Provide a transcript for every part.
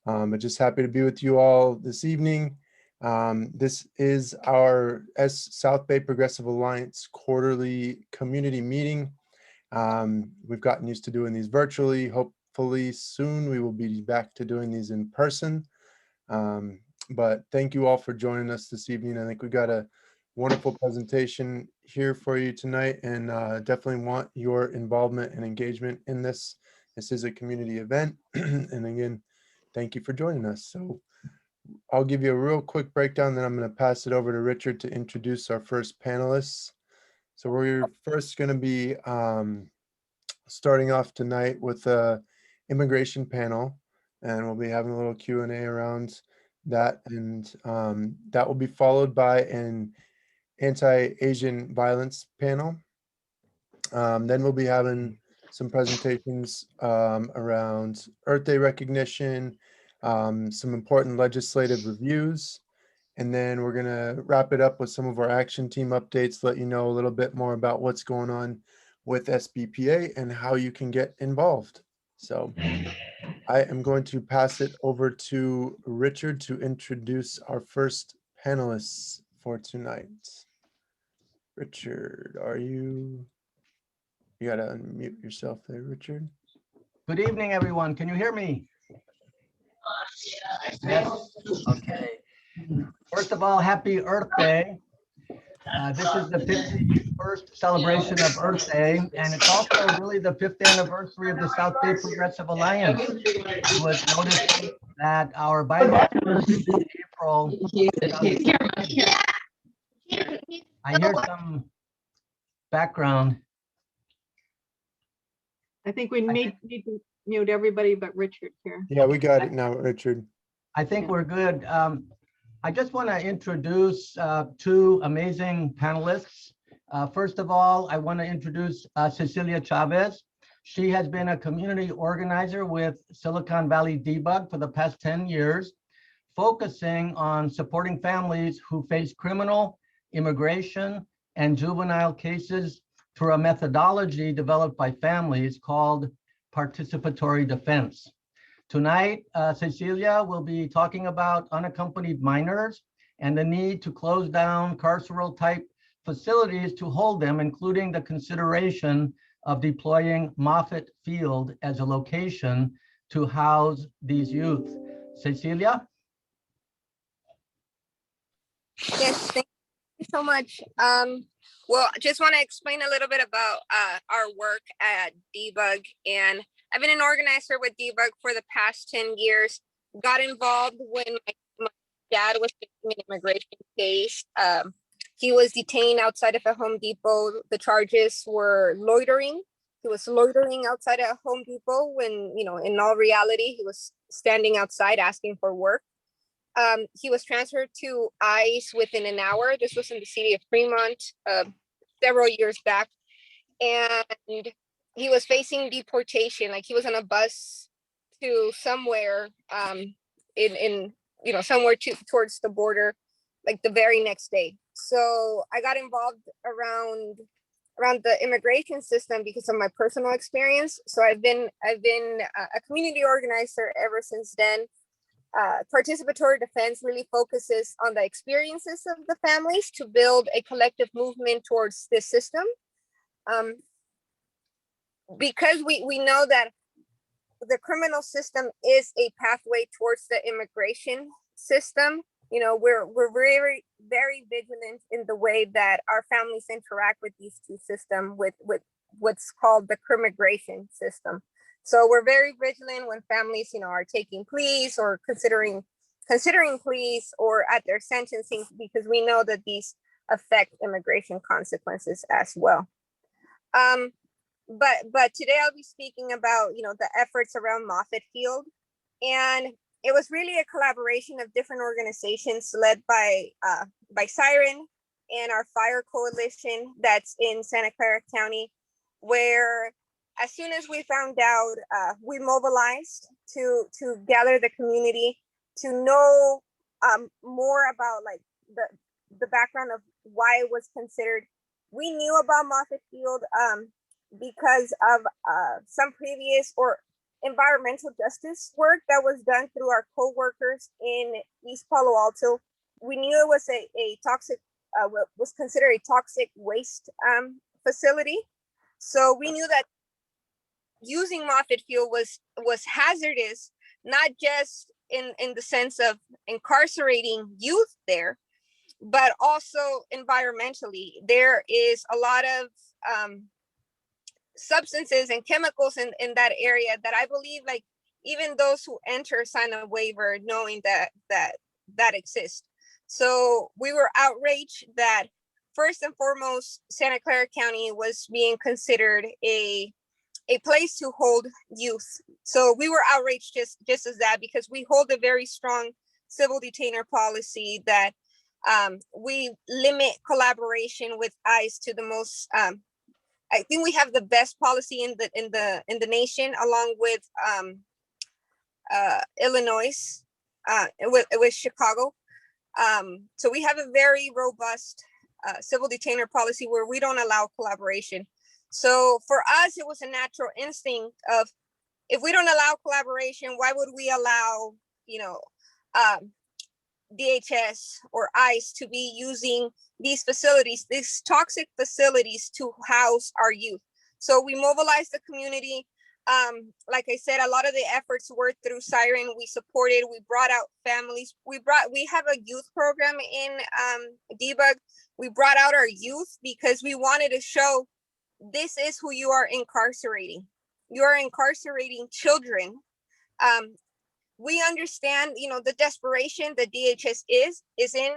I'm just happy to be with you all this evening. This is our South Bay Progressive Alliance quarterly community meeting. We've gotten used to doing these virtually. Hopefully soon we will be back to doing these in person. But thank you all for joining us this evening. I think we got a wonderful presentation here for you tonight, and definitely want your involvement and engagement in this. This is a community event. And again, thank you for joining us. So I'll give you a real quick breakdown, then I'm going to pass it over to Richard to introduce our first panelists. So we're first going to be starting off tonight with a immigration panel, and we'll be having a little Q&A around that, and that will be followed by an anti-Asian violence panel. Then we'll be having some presentations around Earth Day recognition, some important legislative reviews, and then we're going to wrap it up with some of our action team updates, let you know a little bit more about what's going on with SBPA and how you can get involved. So I am going to pass it over to Richard to introduce our first panelists for tonight. Richard, you got to unmute yourself there, Richard. Good evening, everyone. Can you hear me? Yes. Okay. First of all, happy Earth Day. This is the 51st celebration of Earth Day, and it's also really the 5th anniversary of the South Bay Progressive Alliance. It was noticed that our bylaw was in April. I hear some background. I think we need to mute everybody but Richard here. Yeah, we got it now, Richard. I think we're good. I just want to introduce two amazing panelists. First of all, I want to introduce Cecilia Chavez. She has been a community organizer with Silicon Valley Debug for the past 10 years, focusing on supporting families who face criminal, immigration, and juvenile cases through a methodology developed by families called participatory defense. Tonight, Cecilia will be talking about unaccompanied minors and the need to close down carceral type facilities to hold them, including the consideration of deploying Moffett Field as a location to house these youth. Cecilia? Yes, thank you so much. Well, I just want to explain a little bit about our work at Debug. And I've been an organizer with Debug for the past 10 years. Got involved when my dad was facing an immigration case. He was detained outside of a Home Depot. The charges were loitering. He was loitering outside a Home Depot when, in all reality, he was standing outside asking for work. He was transferred to ICE within an hour. This was in the city of Fremont several years back. And he was facing deportation. Like, he was on a bus to somewhere somewhere towards the border, like the very next day. So I got involved around the immigration system because of my personal experience. So I've been a community organizer ever since then. Participatory defense really focuses on the experiences of the families to build a collective movement towards this system. Because we know that the criminal system is a pathway towards the immigration system, we're very, very vigilant in the way that our families interact with these two systems, with what's called the crimmigration system. So we're very vigilant when families, are taking pleas or considering pleas or at their sentencing, because we know that these affect immigration consequences as well. But today I'll be speaking about, the efforts around Moffett Field. And it was really a collaboration of different organizations led by Siren and our fire coalition that's in Santa Clara County, where as soon as we found out, we mobilized to gather the community, to know more about like the background of why it was considered. We knew about Moffett Field because of some previous, or environmental justice work that was done through our co-workers in East Palo Alto. We knew it was a toxic, was considered a toxic waste facility. So we knew that using Moffett fuel was hazardous, not just in the sense of incarcerating youth there, but also environmentally. There is a lot of substances and chemicals in that area that I believe, like, even those who enter sign a waiver knowing that exists. So we were outraged that first and foremost, Santa Clara County was being considered a place to hold youth. So we were outraged just as that, because we hold a very strong civil detainer policy that we limit collaboration with ICE to the most. I think we have the best policy in the nation, along with Illinois, with Chicago. So we have a very robust civil detainer policy where we don't allow collaboration. So for us, it was a natural instinct of, if we don't allow collaboration, why would we allow, DHS or ICE to be using these facilities, these toxic facilities, to house our youth? So we mobilized the community. Like I said, a lot of the efforts were through Siren. We supported, we brought out families. We have a youth program in Debug. We brought out our youth because we wanted to show, this is who you are incarcerating. You are incarcerating children. We understand, the desperation that DHS is in,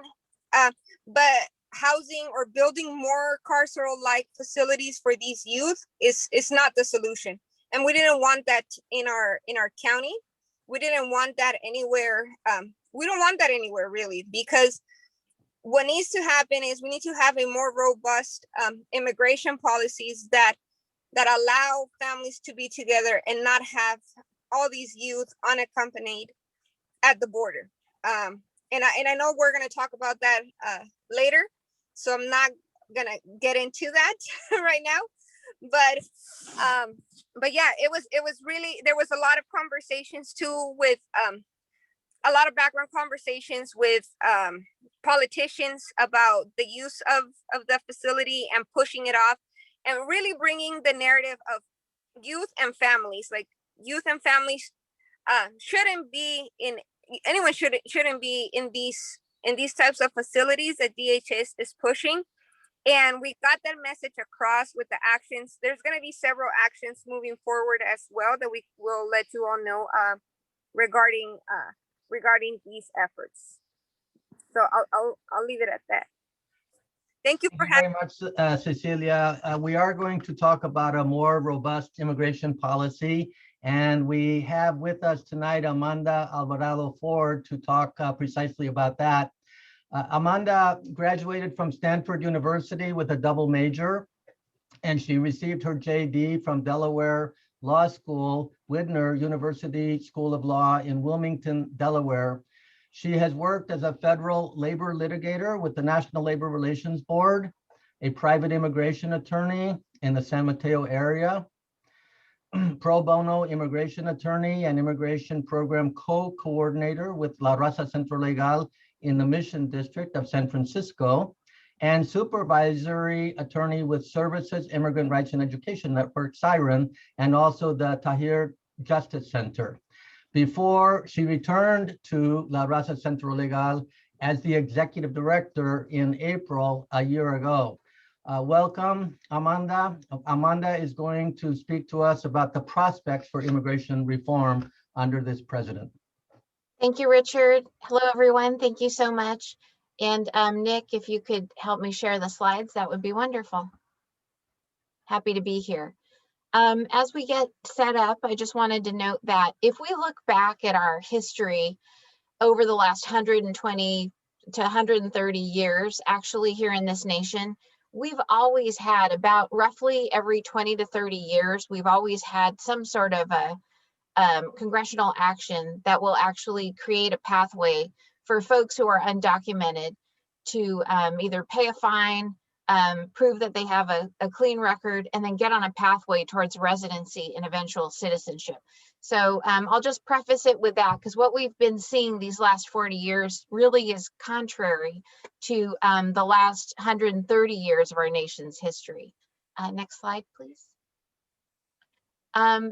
but housing or building more carceral-like facilities for these youth is not the solution. And we didn't want that in our county. We didn't want that anywhere. We don't want that anywhere, really, because what needs to happen is we need to have a more robust immigration policies that allow families to be together and not have all these youth unaccompanied at the border. And I know we're going to talk about that later, so I'm not going to get into that right now. But yeah, it was really, there was a lot of conversations too with a lot of background conversations with politicians about the use of the facility and pushing it off, and really bringing the narrative of youth and families. Like, youth and families shouldn't be in, anyone shouldn't be in these types of facilities that DHS is pushing. And we got that message across with the actions. There's going to be several actions moving forward as well that we will let you all know regarding these efforts. So I'll leave it at that. Thank you for having me. Thank you very much, Cecilia. We are going to talk about a more robust immigration policy, and we have with us tonight Amanda Alvarado Ford to talk precisely about that. Amanda graduated from Stanford University with a double major, and she received her JD from Delaware Law School, Widner University School of Law in Wilmington, Delaware. She has worked as a federal labor litigator with the National Labor Relations Board, a private immigration attorney in the San Mateo area, pro bono immigration attorney and immigration program co-coordinator with La Raza Centro Legal in the Mission District of San Francisco, and supervisory attorney with Services, Immigrant Rights and Education Network, SIREN, and also the Tahir Justice Center, before she returned to La Raza Centro Legal as the executive director in April a year ago. Welcome, Amanda. Amanda is going to speak to us about the prospects for immigration reform under this president. Thank you, Richard. Hello, everyone. Thank you so much. And Nick, if you could help me share the slides, that would be wonderful. Happy to be here. As we get set up, I just wanted to note that if we look back at our history over the last 120 to 130 years, actually here in this nation, we've always had about roughly every 20 to 30 years, we've always had some sort of a congressional action that will actually create a pathway for folks who are undocumented to either pay a fine, prove that they have a clean record, and then get on a pathway towards residency and eventual citizenship. So I'll just preface it with that, because what we've been seeing these last 40 years really is contrary to the last 130 years of our nation's history. Next slide, please.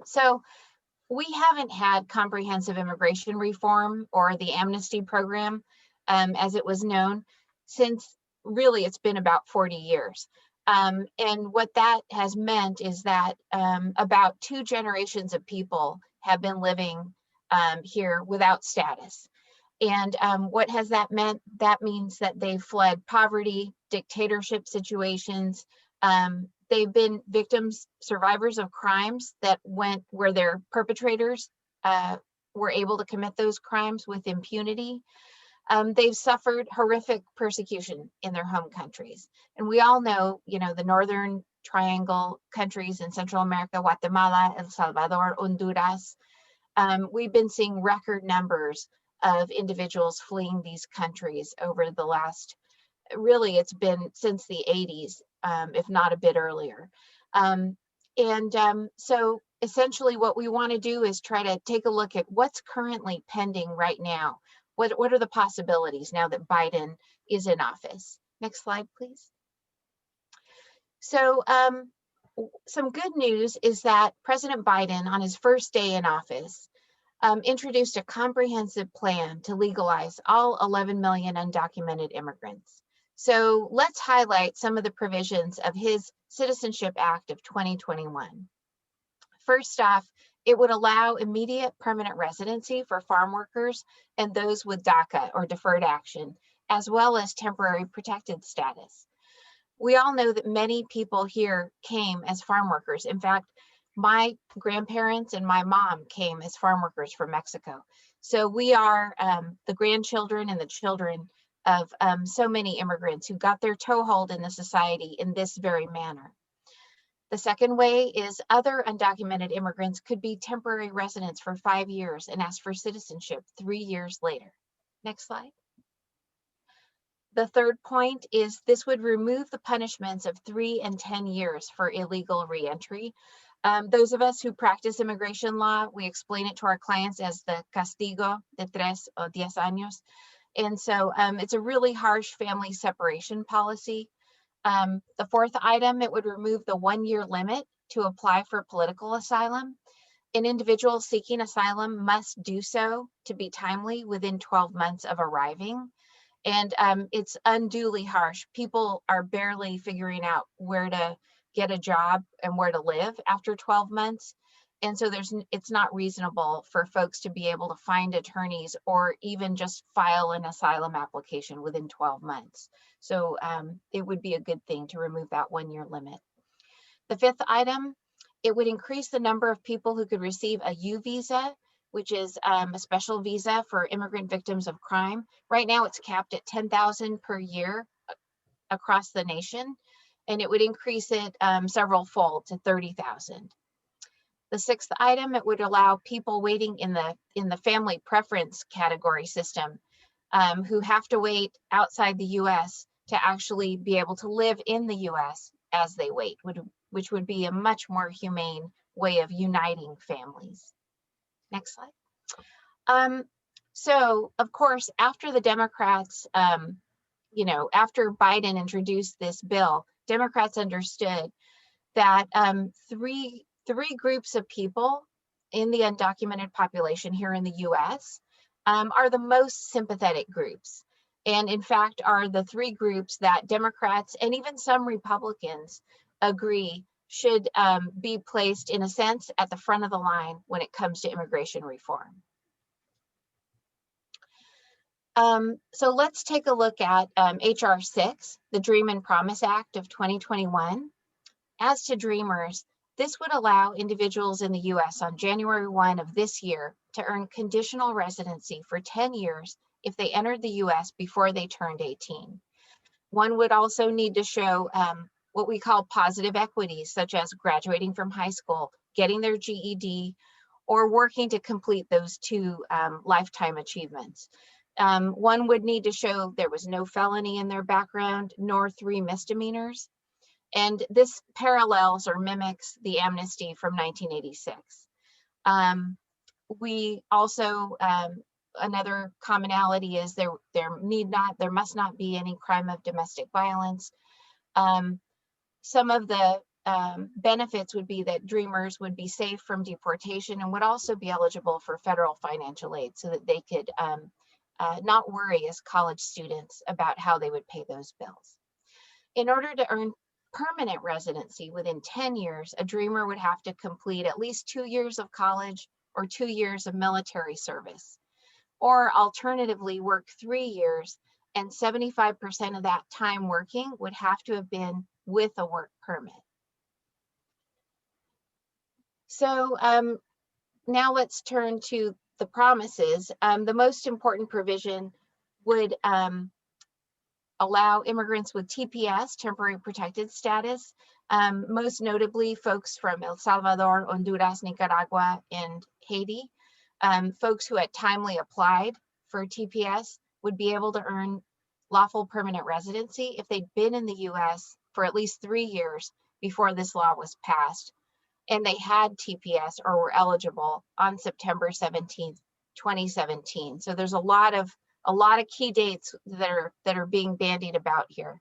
So we haven't had comprehensive immigration reform, or the amnesty program, as it was known, since really it's been about 40 years. And what that has meant is that about 2 generations of people have been living here without status. And what has that meant? That means that they've fled poverty, dictatorship situations. They've been victims, survivors of crimes that went where their perpetrators were able to commit those crimes with impunity. They've suffered horrific persecution in their home countries. And we all know, the Northern Triangle countries in Central America, Guatemala, El Salvador, Honduras. We've been seeing record numbers of individuals fleeing these countries over the last, really it's been since the 80s, if not a bit earlier. So essentially what we want to do is try to take a look at what's currently pending right now. What are the possibilities now that Biden is in office? Next slide, please. So some good news is that President Biden, on his first day in office, introduced a comprehensive plan to legalize all 11 million undocumented immigrants. So let's highlight some of the provisions of his Citizenship Act of 2021. First off, it would allow immediate permanent residency for farm workers and those with DACA, or deferred action, as well as temporary protected status. We all know that many people here came as farm workers. In fact, my grandparents and my mom came as farm workers from Mexico. So we are the grandchildren and the children of so many immigrants who got their toehold in the society in this very manner. The second way is other undocumented immigrants could be temporary residents for 5 years and ask for citizenship 3 years later. Next slide. The third point is this would remove the punishments of 3 and 10 years for illegal reentry. Those of us who practice immigration law, we explain it to our clients as the castigo de 3 o 10 años. And so it's a really harsh family separation policy. The fourth item, it would remove the 1-year limit to apply for political asylum. An individual seeking asylum must do so to be timely within 12 months of arriving. And it's unduly harsh. People are barely figuring out where to get a job and where to live after 12 months. And so it's not reasonable for folks to be able to find attorneys or even just file an asylum application within 12 months. So it would be a good thing to remove that 1-year limit. The fifth item, it would increase the number of people who could receive a U visa, which is a special visa for immigrant victims of crime. Right now it's capped at 10,000 per year across the nation, and it would increase it several fold to 30,000. The sixth item, it would allow people waiting in the family preference category system who have to wait outside the US to actually be able to live in the US as they wait, which would be a much more humane way of uniting families. Next slide. So of course, after the Democrats, after Biden introduced this bill, Democrats understood that three groups of people in the undocumented population here in the US are the most sympathetic groups. And in fact, are the 3 groups that Democrats and even some Republicans agree should be placed, in a sense, at the front of the line when it comes to immigration reform. So let's take a look at HR 6, the Dream and Promise Act of 2021. As to Dreamers, this would allow individuals in the US on January 1 of this year to earn conditional residency for 10 years if they entered the US before they turned 18. One would also need to show what we call positive equities, such as graduating from high school, getting their GED, or working to complete those 2 lifetime achievements. One would need to show there was no felony in their background, nor 3 misdemeanors. And this parallels or mimics the amnesty from 1986. We also, another commonality is there must not be any crime of domestic violence. Some of the benefits would be that Dreamers would be safe from deportation and would also be eligible for federal financial aid so that they could not worry as college students about how they would pay those bills. In order to earn permanent residency within 10 years, a Dreamer would have to complete at least 2 years of college or 2 years of military service, or alternatively work 3 years, and 75% of that time working would have to have been with a work permit. So now let's turn to the promises. The most important provision would allow immigrants with TPS, temporary protected status, most notably folks from El Salvador, Honduras, Nicaragua, and Haiti. Folks who had timely applied for TPS would be able to earn lawful permanent residency if they'd been in the US for at least 3 years before this law was passed, and they had TPS or were eligible on September 17th, 2017. So there's a lot of key dates that are being bandied about here.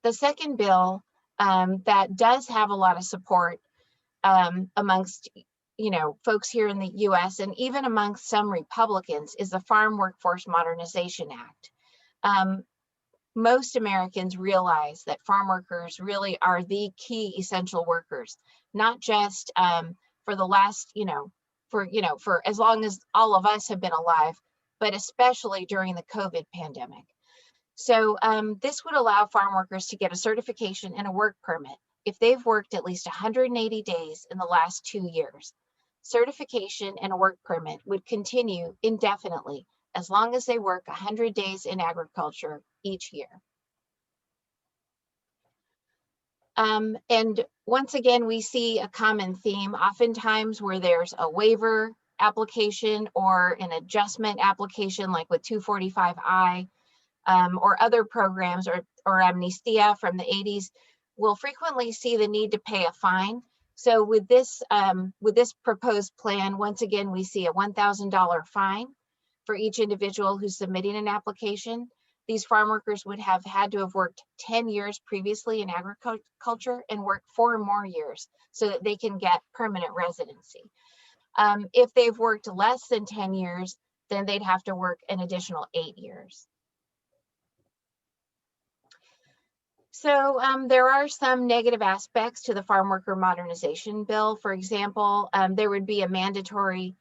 The second bill that does have a lot of support amongst folks here in the US and even amongst some Republicans is the Farm Workforce Modernization Act. Most Americans realize that farm workers really are the key essential workers, not just for the last, for as long as all of us have been alive, but especially during the COVID pandemic. So this would allow farm workers to get a certification and a work permit if they've worked at least 180 days in the last 2 years. Certification and a work permit would continue indefinitely as long as they work 100 days in agriculture each year. And once again, we see a common theme, oftentimes where there's a waiver application or an adjustment application, like with 245I, or other programs or amnestia from the 80s, we'll frequently see the need to pay a fine. So with this proposed plan, once again, we see a $1,000 fine for each individual who's submitting an application. These farm workers would have had to have worked 10 years previously in agriculture and work 4 more years so that they can get permanent residency. If they've worked less than 10 years, then they'd have to work an additional 8 years. So there are some negative aspects to the Farm Worker Modernization Bill. For example, there would be a mandatory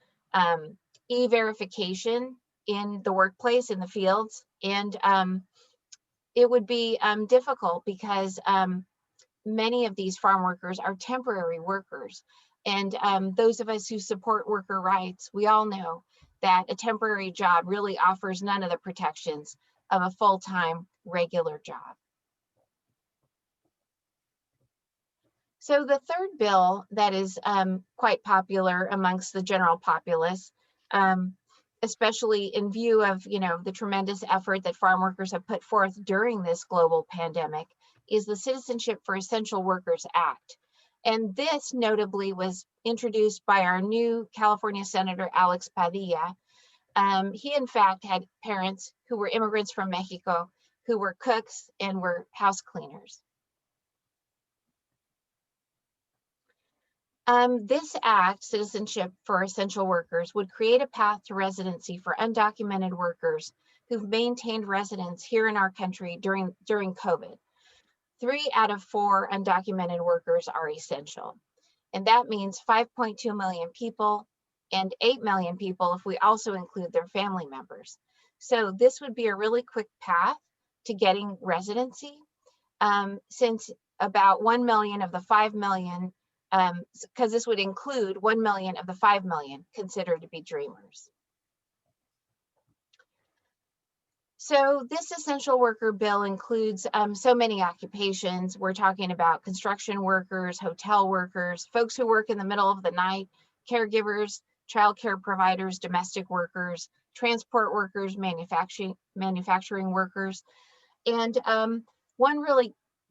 e-verification in the workplace, in the fields, and it would be difficult because many of these farm workers are temporary workers. And those of us who support worker rights, we all know that a temporary job really offers none of the protections of a full-time regular job. So the third bill that is quite popular amongst the general populace, especially in view of the tremendous effort that farm workers have put forth during this global pandemic, is the Citizenship for Essential Workers Act. And this notably was introduced by our new California Senator, Alex Padilla. He in fact had parents who were immigrants from Mexico who were cooks and were house cleaners. This act, Citizenship for Essential Workers, would create a path to residency for undocumented workers who've maintained residence here in our country during COVID. 3 out of 4 undocumented workers are essential. And that means 5.2 million people and 8 million people if we also include their family members. So this would be a really quick path to getting residency, since about 1 million of the 5 million, because this would include 1 million of the 5 million considered to be dreamers. So this essential worker bill includes so many occupations. We're talking about construction workers, hotel workers, folks who work in the middle of the night, caregivers, childcare providers, domestic workers, transport workers, manufacturing workers. And one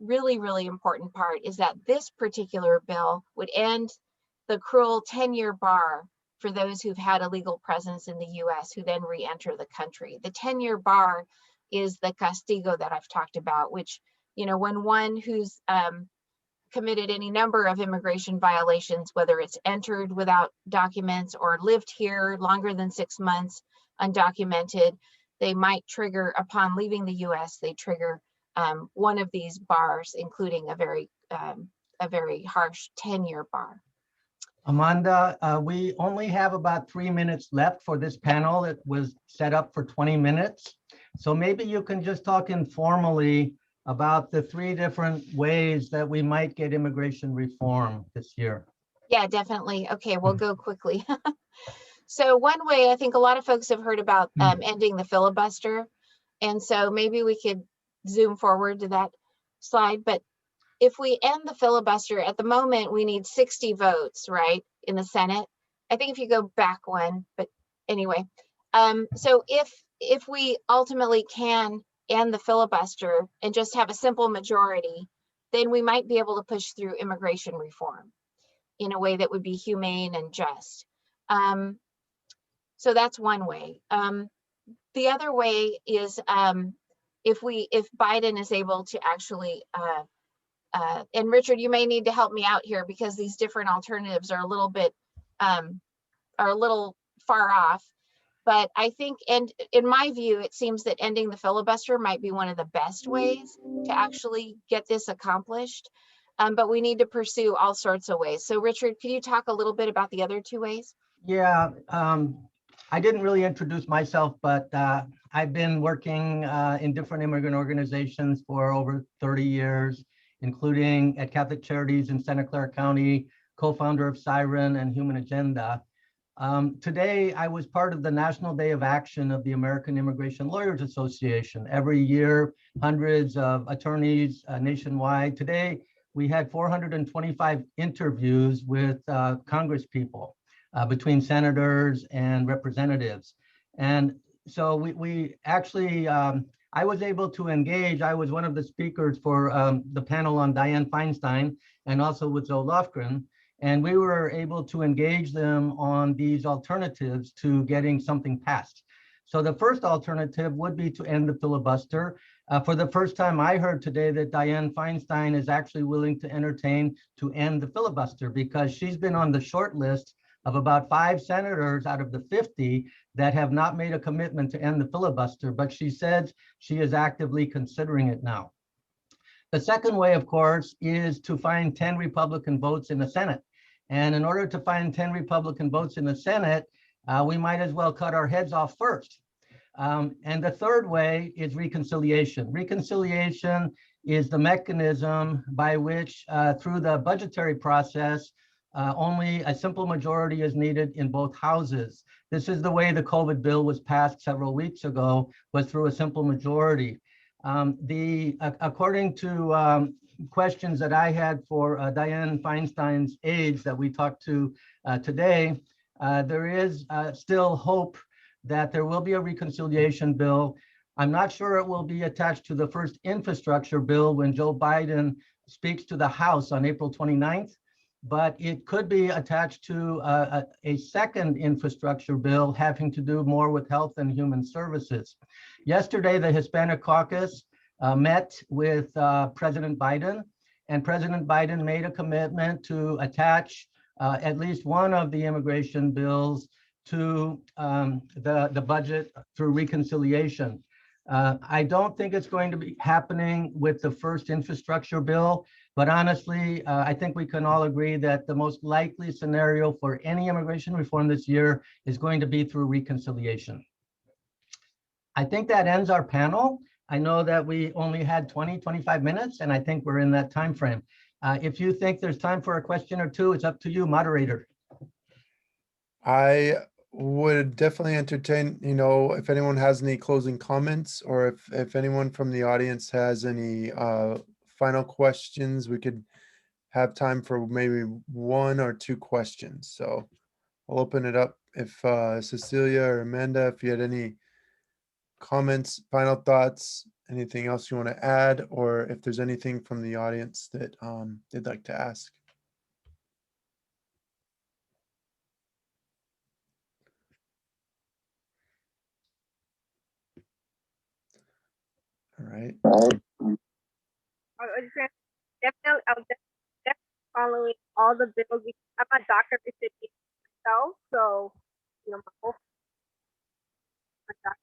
really important part is that this particular bill would end the cruel 10-year bar for those who've had a legal presence in the US who then re-enter the country. The 10-year bar is the castigo that I've talked about, which, you know, when one who's committed any number of immigration violations, whether it's entered without documents or lived here longer than 6 months undocumented, they might trigger, upon leaving the US, they trigger one of these bars, including a very harsh 10-year bar. Amanda, we only have about 3 minutes left for this panel. It was set up for 20 minutes. So maybe you can just talk informally about the 3 different ways that we might get immigration reform this year. Yeah, definitely. Okay, we'll go quickly. So one way, I think a lot of folks have heard about ending the filibuster. And so maybe we could zoom forward to that slide. But if we end the filibuster, at the moment, we need 60 votes, right, in the Senate. I think if you go back one, but anyway. So if we ultimately can end the filibuster and just have a simple majority, then we might be able to push through immigration reform in a way that would be humane and just. So that's one way. The other way is if Biden is able to actually, and Richard, you may need to help me out here because these different alternatives are a little bit, are a little far off. But I think, and in my view, it seems that ending the filibuster might be one of the best ways to actually get this accomplished. But we need to pursue all sorts of ways. So Richard, can you talk a little bit about the other 2 ways? Yeah, I didn't really introduce myself, but I've been working in different immigrant organizations for over 30 years, including at Catholic Charities in Santa Clara County, co-founder of Siren and Human Agenda. Today, I was part of the National Day of Action of the American Immigration Lawyers Association. Every year, hundreds of attorneys nationwide. Today, we had 425 interviews with Congress people. Between senators and representatives. And so we actually, I was able to engage, I was one of the speakers for the panel on Dianne Feinstein and also with Zoe Lofgren. And we were able to engage them on these alternatives to getting something passed. So the first alternative would be to end the filibuster. For the first time, I heard today that Dianne Feinstein is actually willing to entertain to end the filibuster because she's been on the short list of about 5 senators out of the 50 that have not made a commitment to end the filibuster, but she said she is actively considering it now. The second way, of course, is to find 10 Republican votes in the Senate. And in order to find 10 Republican votes in the Senate, we might as well cut our heads off first. And the third way is reconciliation. Reconciliation is the mechanism by which, through the budgetary process, only a simple majority is needed in both houses. This is the way the COVID bill was passed several weeks ago, was through a simple majority. According to questions that I had for Dianne Feinstein's aides that we talked to today, there is still hope that there will be a reconciliation bill. I'm not sure it will be attached to the first infrastructure bill when Joe Biden speaks to the House on April 29th. But it could be attached to a second infrastructure bill having to do more with health and human services. Yesterday, the Hispanic Caucus met with President Biden, and President Biden made a commitment to attach at least one of the immigration bills to the budget through reconciliation. I don't think it's going to be happening with the first infrastructure bill. But honestly, I think we can all agree that the most likely scenario for any immigration reform this year is going to be through reconciliation. I think that ends our panel. I know that we only had 25 minutes, and I think we're in that time frame. If you think there's time for a question or two, it's up to you, moderator. I would definitely entertain, if anyone has any closing comments, or if anyone from the audience has any final questions, we could have time for maybe 1 or 2 questions. So I'll open it up if Cecilia or Amanda, if you had any comments, final thoughts, anything else you want to add, or if there's anything from the audience that they'd like to ask. All right. I'll definitely following all the bills. I'm a doctor recipient myself, so my whole my doctor.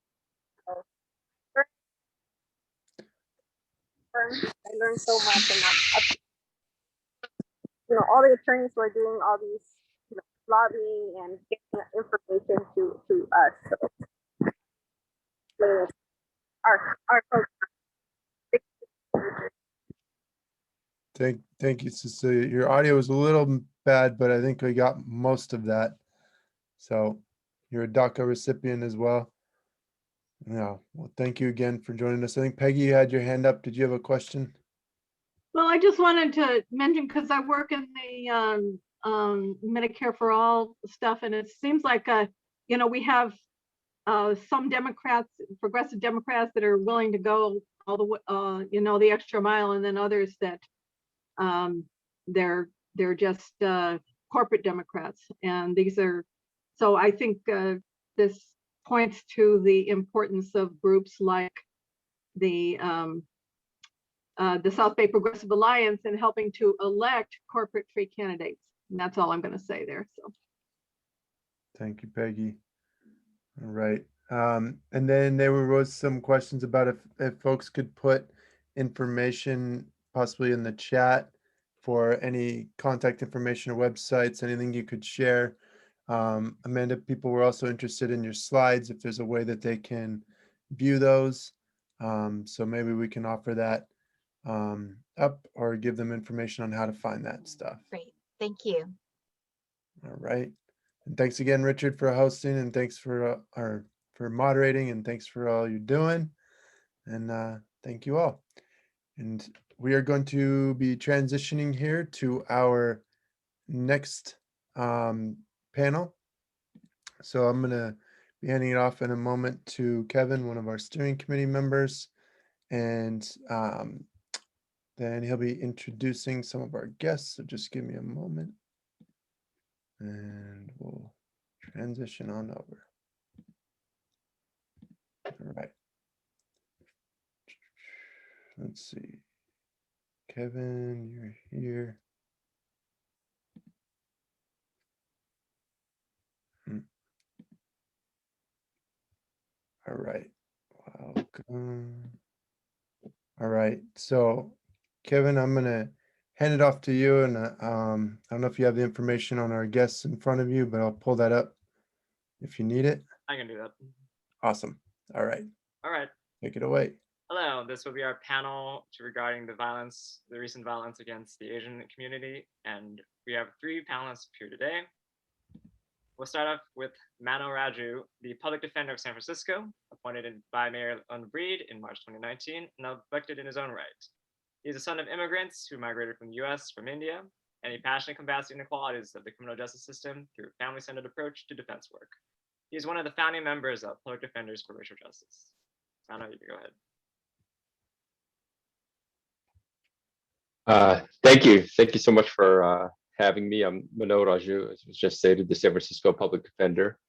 So I learned so much, and all the attorneys who are doing all these lobbying and getting information to us. So our folks. Thank you, Cecilia. Your audio was a little bad, but I think we got most of that. So you're a DACA recipient as well. Yeah, well, thank you again for joining us. I think Peggy, you had your hand up. Did you have a question? Well, I just wanted to mention, because I work in the Medicare for All stuff, and it seems like, we have some Democrats, progressive Democrats, that are willing to go all the way, the extra mile, and then others that they're just corporate Democrats. And so I think this points to the importance of groups like the South Bay Progressive Alliance in helping to elect corporate-free candidates. And that's all I'm going to say there. So, Thank you, Peggy. All right. And then there was some questions about if folks could put information possibly in the chat for any contact information or websites, anything you could share. Amanda, people were also interested in your slides, if there's a way that they can view those. So maybe we can offer that up or give them information on how to find that stuff. Great, thank you. All right. And thanks again, Richard, for hosting, and thanks for moderating, and thanks for all you're doing. And thank you all. And we are going to be transitioning here to our next panel. So I'm going to be handing it off in a moment to Kevin, one of our steering committee members, and then he'll be introducing some of our guests. So just give me a moment and we'll transition on over. All right. Let's see. Kevin, you're here. All right. Welcome. All right. So, Kevin, I'm going to hand it off to you. And I don't know if you have the information on our guests in front of you, but I'll pull that up if you need it. I can do that. Awesome. All right. All right. Take it away. Hello, this will be our panel regarding the recent violence against the Asian community. And we have 3 panelists here today. We'll start off with Mano Raju, the public defender of San Francisco, appointed by Mayor Breed in March 2019, and elected in his own right. He's a son of immigrants who migrated from the US from India, and he passionately combats the inequalities of the criminal justice system through a family-centered approach to defense work. He is one of the founding members of Public Defenders for Racial Justice. Mano, you can go ahead. Thank you. Thank you so much for having me. I'm Mano Raju, as was just stated, the San Francisco Public Defender.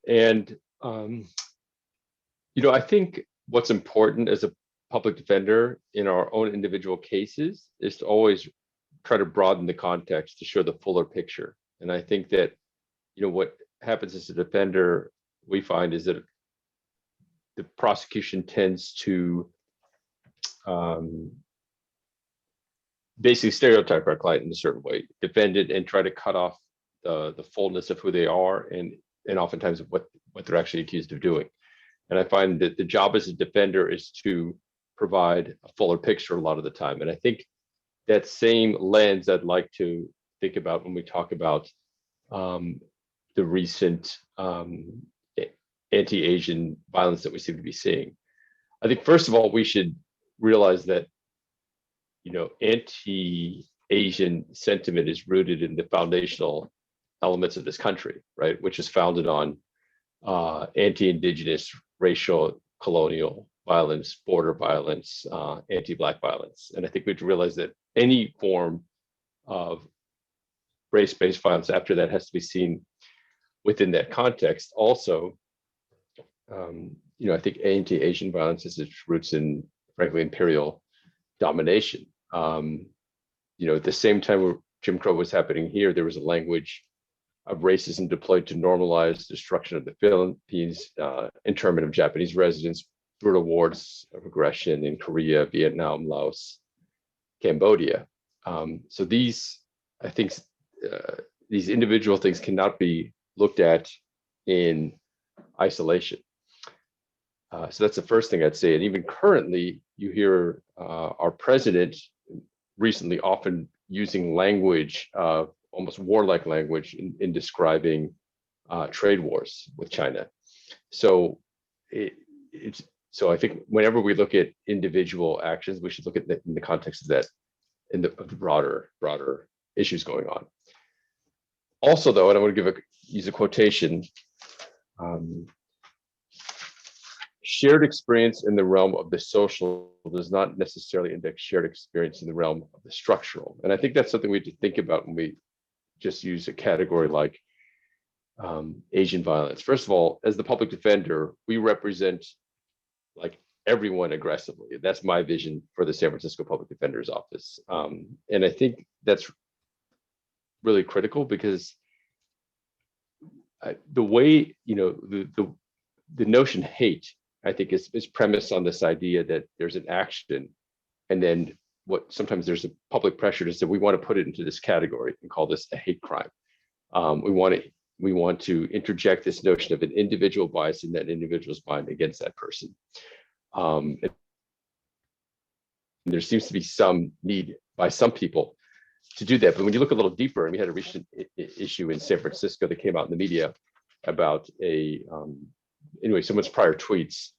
And, I think what's important as a public defender in our own individual cases is to always try to broaden the context to show the fuller picture. And I think that, what happens as a defender, we find is that the prosecution tends to basically stereotype our client in a certain way, defend it, and try to cut off the fullness of who they are and oftentimes what they're actually accused of doing. And I find that the job as a defender is to provide a fuller picture a lot of the time. And I think that same lens I'd like to think about when we talk about the recent anti-Asian violence that we seem to be seeing. I think, first of all, we should realize that anti-Asian sentiment is rooted in the foundational elements of this country, right, which is founded on anti-indigenous, racial, colonial violence, border violence, anti-Black violence. And I think we have to realize that any form of race-based violence after that has to be seen within that context. Also, I think anti-Asian violence has its roots in, frankly, imperial domination. At the same time where Jim Crow was happening here, there was a language of racism deployed to normalize destruction of the Philippines, internment of Japanese residents, brutal wars of aggression in Korea, Vietnam, Laos, Cambodia. So these, I think, these individual things cannot be looked at in isolation. So that's the first thing I'd say. And even currently, you hear our president recently often using language, almost warlike language in describing trade wars with China. So so I think whenever we look at individual actions, we should look at that in the context of that, in the broader issues going on. Also, though, and I want to use a quotation, shared experience in the realm of the social does not necessarily index shared experience in the realm of the structural. And I think that's something we have to think about when we just use a category like Asian violence. First of all, as the public defender, we represent like everyone aggressively. That's my vision for the San Francisco Public Defender's Office. And I think that's really critical because the way, the notion hate, I think is premised on this idea that there's an action and then sometimes there's a public pressure to say we want to put it into this category and call this a hate crime. We want to interject this notion of an individual bias in that individual's mind against that person. And there seems to be some need by some people to do that. But when you look a little deeper, and we had a recent issue in San Francisco that came out in the media about someone's prior tweets,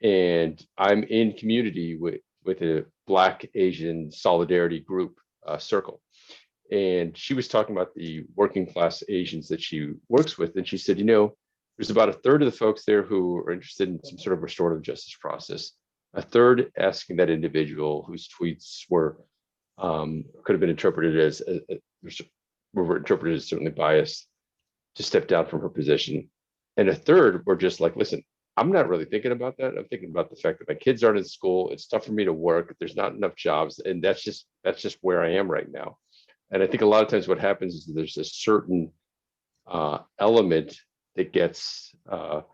and I'm in community with a Black Asian solidarity group circle. And she was talking about the working class Asians that she works with. And she said, there's about a third of the folks there who are interested in some sort of restorative justice process. A third asking that individual whose tweets could have been interpreted as certainly biased to step down from her position. And a third were just like, listen, I'm not really thinking about that. I'm thinking about the fact that my kids aren't in school. It's tough for me to work. There's not enough jobs. And that's just where I am right now. And I think a lot of times what happens is there's a certain element that gets, or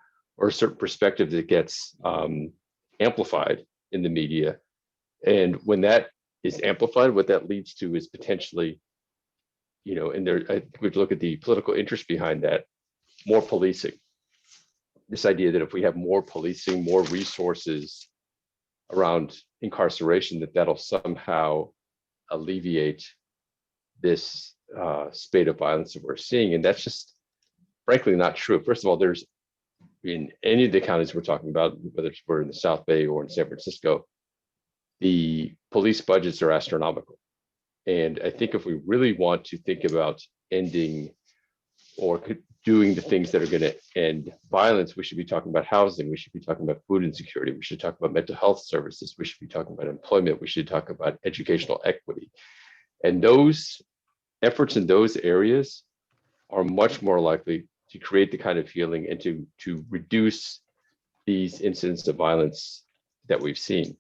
a certain perspective that gets amplified in the media. And when that is amplified, what that leads to is potentially, and I think we have to look at the political interest behind that, more policing. This idea that if we have more policing, more resources around incarceration, that'll somehow alleviate this spate of violence that we're seeing. And that's just frankly not true. First of all, there's in any of the counties we're talking about, whether we're in the South Bay or in San Francisco, the police budgets are astronomical. And I think if we really want to think about ending or doing the things that are going to end violence, we should be talking about housing. We should be talking about food insecurity. We should talk about mental health services. We should be talking about employment. We should talk about educational equity. And those efforts in those areas are much more likely to create the kind of healing and to reduce these incidents of violence that we've seen.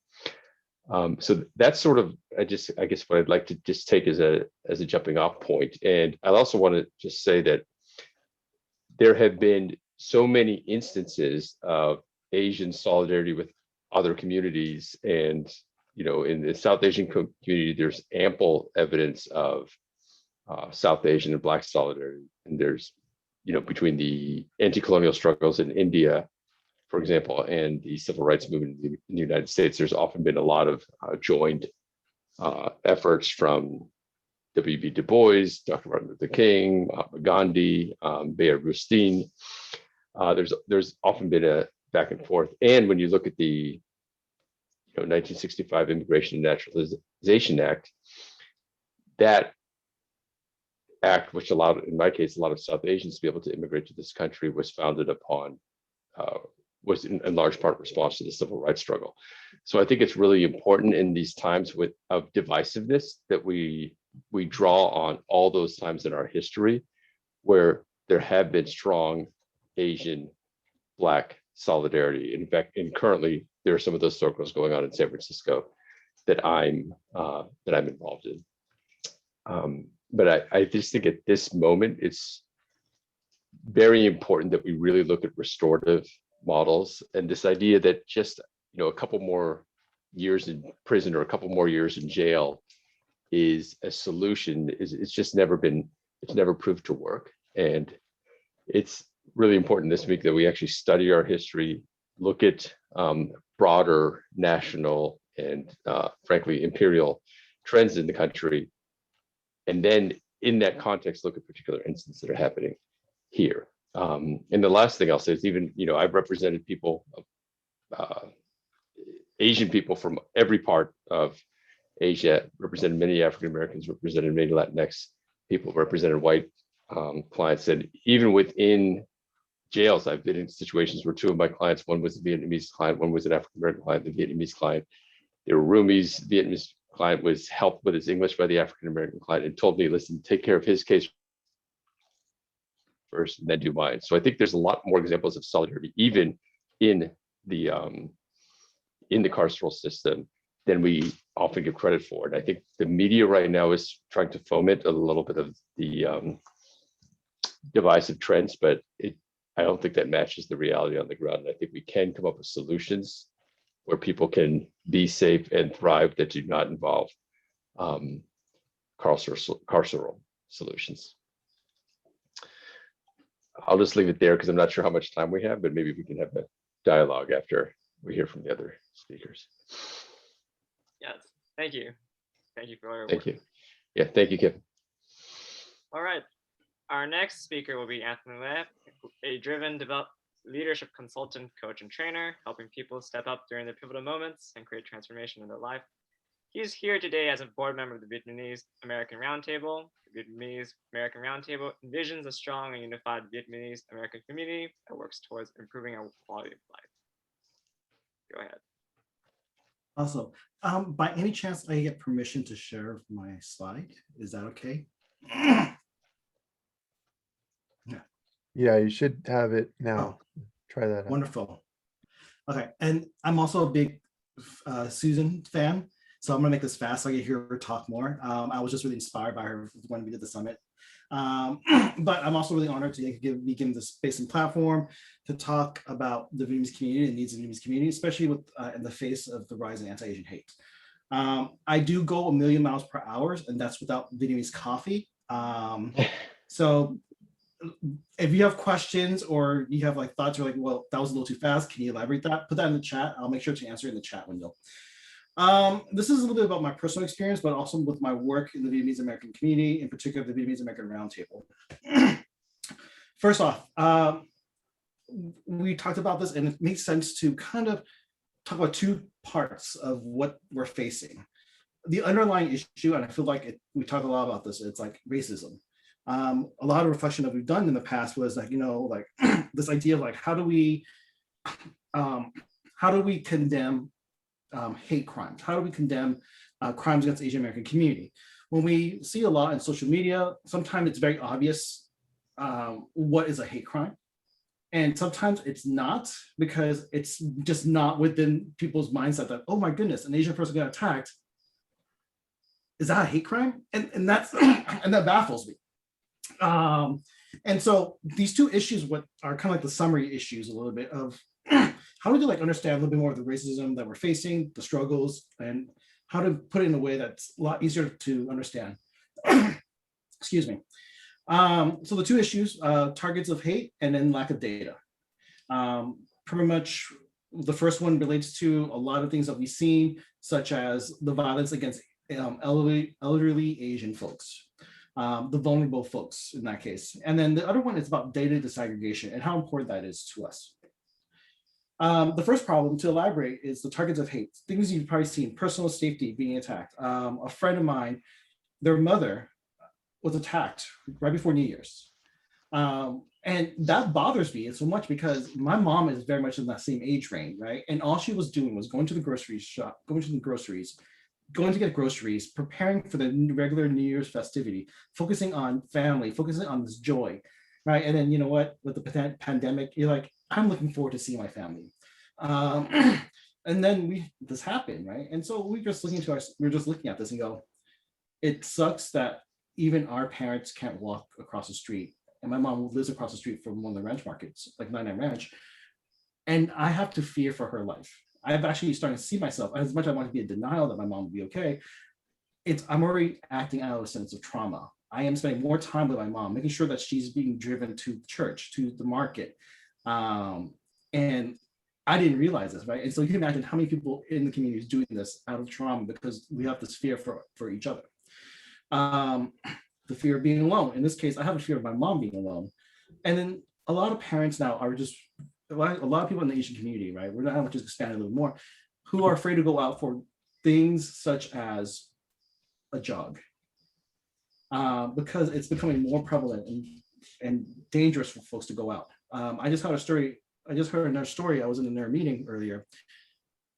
So that's sort of, I guess what I'd like to just take as a jumping off point. And I also want to just say that there have been so many instances of Asian solidarity with other communities. And, in the South Asian community, there's ample evidence of South Asian and Black solidarity. And there's, between the anti-colonial struggles in India, for example, and the civil rights movement in the United States, there's often been a lot of joined efforts from W.B. Du Bois, Dr. Martin Luther King, Mahatma Gandhi, Bayard Rustin. There's often been a back and forth. And when you look at the 1965 Immigration and Naturalization Act, that act, which allowed, in my case, a lot of South Asians to be able to immigrate to this country, was founded upon, was in large part response to the civil rights struggle. So I think it's really important in these times of divisiveness that we draw on all those times in our history where there have been strong Asian, Black solidarity. In fact, and currently there are some of those circles going on in San Francisco that I'm involved in. But I just think at this moment, it's very important that we really look at restorative models, and this idea that just, a couple more years in prison or a couple more years in jail is a solution. It's just never proved to work. And it's really important this week that we actually study our history, look at broader national and frankly imperial trends in the country, and then in that context look at particular instances that are happening here. And the last thing I'll say is, even I've represented people, Asian people from every part of Asia, represented many African Americans, represented many Latinx people, represented white clients, and even within jails, I've been in situations where two of my clients, one was a Vietnamese client, one was an African American client. The Vietnamese client, they were roomies. The Vietnamese client was helped with his English by the African American client and told me, listen, take care of his case first and then do mine. So I think there's a lot more examples of solidarity, even in the carceral system, than we often give credit for. And I think the media right now is trying to foment a little bit of the divisive trends, but I don't think that matches the reality on the ground. And I think we can come up with solutions where people can be safe and thrive that do not involve carceral solutions. I'll just leave it there because I'm not sure how much time we have, but maybe we can have a dialogue after we hear from the other speakers. Yes, thank you. Thank you for all your work. Thank you. Yeah, thank you, Kevin. All right. Our next speaker will be Anthony Lepp, a driven leadership consultant, coach, and trainer, helping people step up during their pivotal moments and create transformation in their life. He is here today as a board member of the Vietnamese American Roundtable. The Vietnamese American Roundtable envisions a strong and unified Vietnamese American community that works towards improving our quality of life. Go ahead. Awesome. By any chance, I get permission to share my slide? Is that okay? Yeah, you should have it now. Try that out. Wonderful. Okay, and I'm also a big Susan fan, so I'm gonna make this fast so I can hear her talk more. I was just really inspired by her when we did the summit. But I'm also really honored to be given the space and platform to talk about the Vietnamese community and needs of the Vietnamese community, especially with in the face of the rise in anti-Asian hate. I do go 1,000,000 miles per hour, and that's without Vietnamese coffee. So if you have questions or you have like thoughts, or like, well, that was a little too fast, can you elaborate that? Put that in the chat. I'll make sure to answer it in the chat window. This is a little bit about my personal experience, but also with my work in the Vietnamese American community, in particular, the Vietnamese American Roundtable. First off, we talked about this, and it makes sense to kind of talk about two parts of what we're facing. The underlying issue, and I feel like we talk a lot about this, it's like racism. A lot of reflection that we've done in the past was like, like this idea of like, how do we condemn hate crimes? How do we condemn crimes against the Asian American community? When we see a lot in social media, sometimes it's very obvious what is a hate crime. And sometimes it's not, because it's just not within people's mindset that, oh my goodness, an Asian person got attacked. Is that a hate crime? And that's and that baffles me. And so these two issues, what are kind of like the summary issues a little bit of how do we like understand a little bit more of the racism that we're facing, the struggles, and how to put it in a way that's a lot easier to understand. Excuse me. So the two issues, targets of hate and then lack of data. Pretty much the first one relates to a lot of things that we've seen, such as the violence against elderly Asian folks. The vulnerable folks in that case. And then the other one is about data disaggregation and how important that is to us. The first problem, to elaborate, is the targets of hate. Things you've probably seen, personal safety being attacked. A friend of mine, their mother was attacked right before New Year's. And that bothers me so much because my mom is very much in that same age range, right? And all she was doing was going to the grocery shop, going to get groceries, preparing for the regular New Year's festivity, focusing on family, focusing on this joy, right? And then you know what, with the pandemic, you're like, I'm looking forward to seeing my family. And then this happened, right? And so we're just looking at this and go, it sucks that even our parents can't walk across the street. And my mom lives across the street from one of the ranch markets, like 99 Ranch. And I have to fear for her life. I've actually started to see myself, as much as I want to be in denial that my mom will be okay, I'm already acting out of a sense of trauma. I am spending more time with my mom, making sure that she's being driven to church, to the market. And I didn't realize this, right? And so you can imagine how many people in the community is doing this out of trauma because we have this fear for each other. The fear of being alone. In this case, I have a fear of my mom being alone. And then a lot of parents now are just, a lot of people in the Asian community, right? We're not just expand a little more, who are afraid to go out for things such as a jog. Because it's becoming more prevalent and dangerous for folks to go out. I just heard another story. I was in another meeting earlier.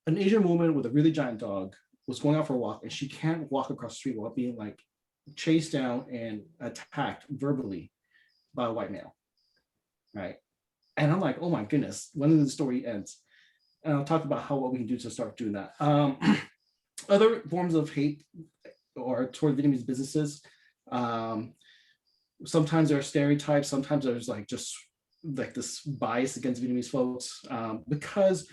An Asian woman with a really giant dog was going out for a walk and she can't walk across the street without being like chased down and attacked verbally by a white male, right? And I'm like, oh my goodness, when did the story ends? And I'll talk about what we can do to start doing that. Other forms of hate or toward Vietnamese businesses, sometimes there are stereotypes, sometimes there's like just like this bias against Vietnamese folks, because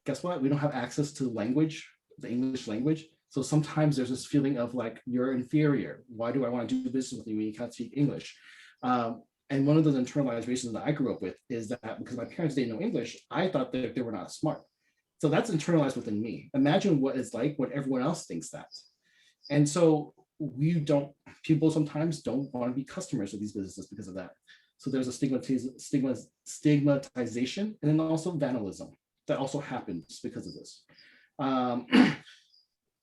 guess what? We don't have access to language, the English language. So sometimes there's this feeling of like, you're inferior. Why do I want to do business with you when you can't speak English? And one of those internalized racism that I grew up with is that because my parents didn't know English, I thought that they were not smart. So that's internalized within me. Imagine what it's like when everyone else thinks that. And so people sometimes don't want to be customers of these businesses because of that. So there's a stigmatization and then also vandalism that also happens because of this.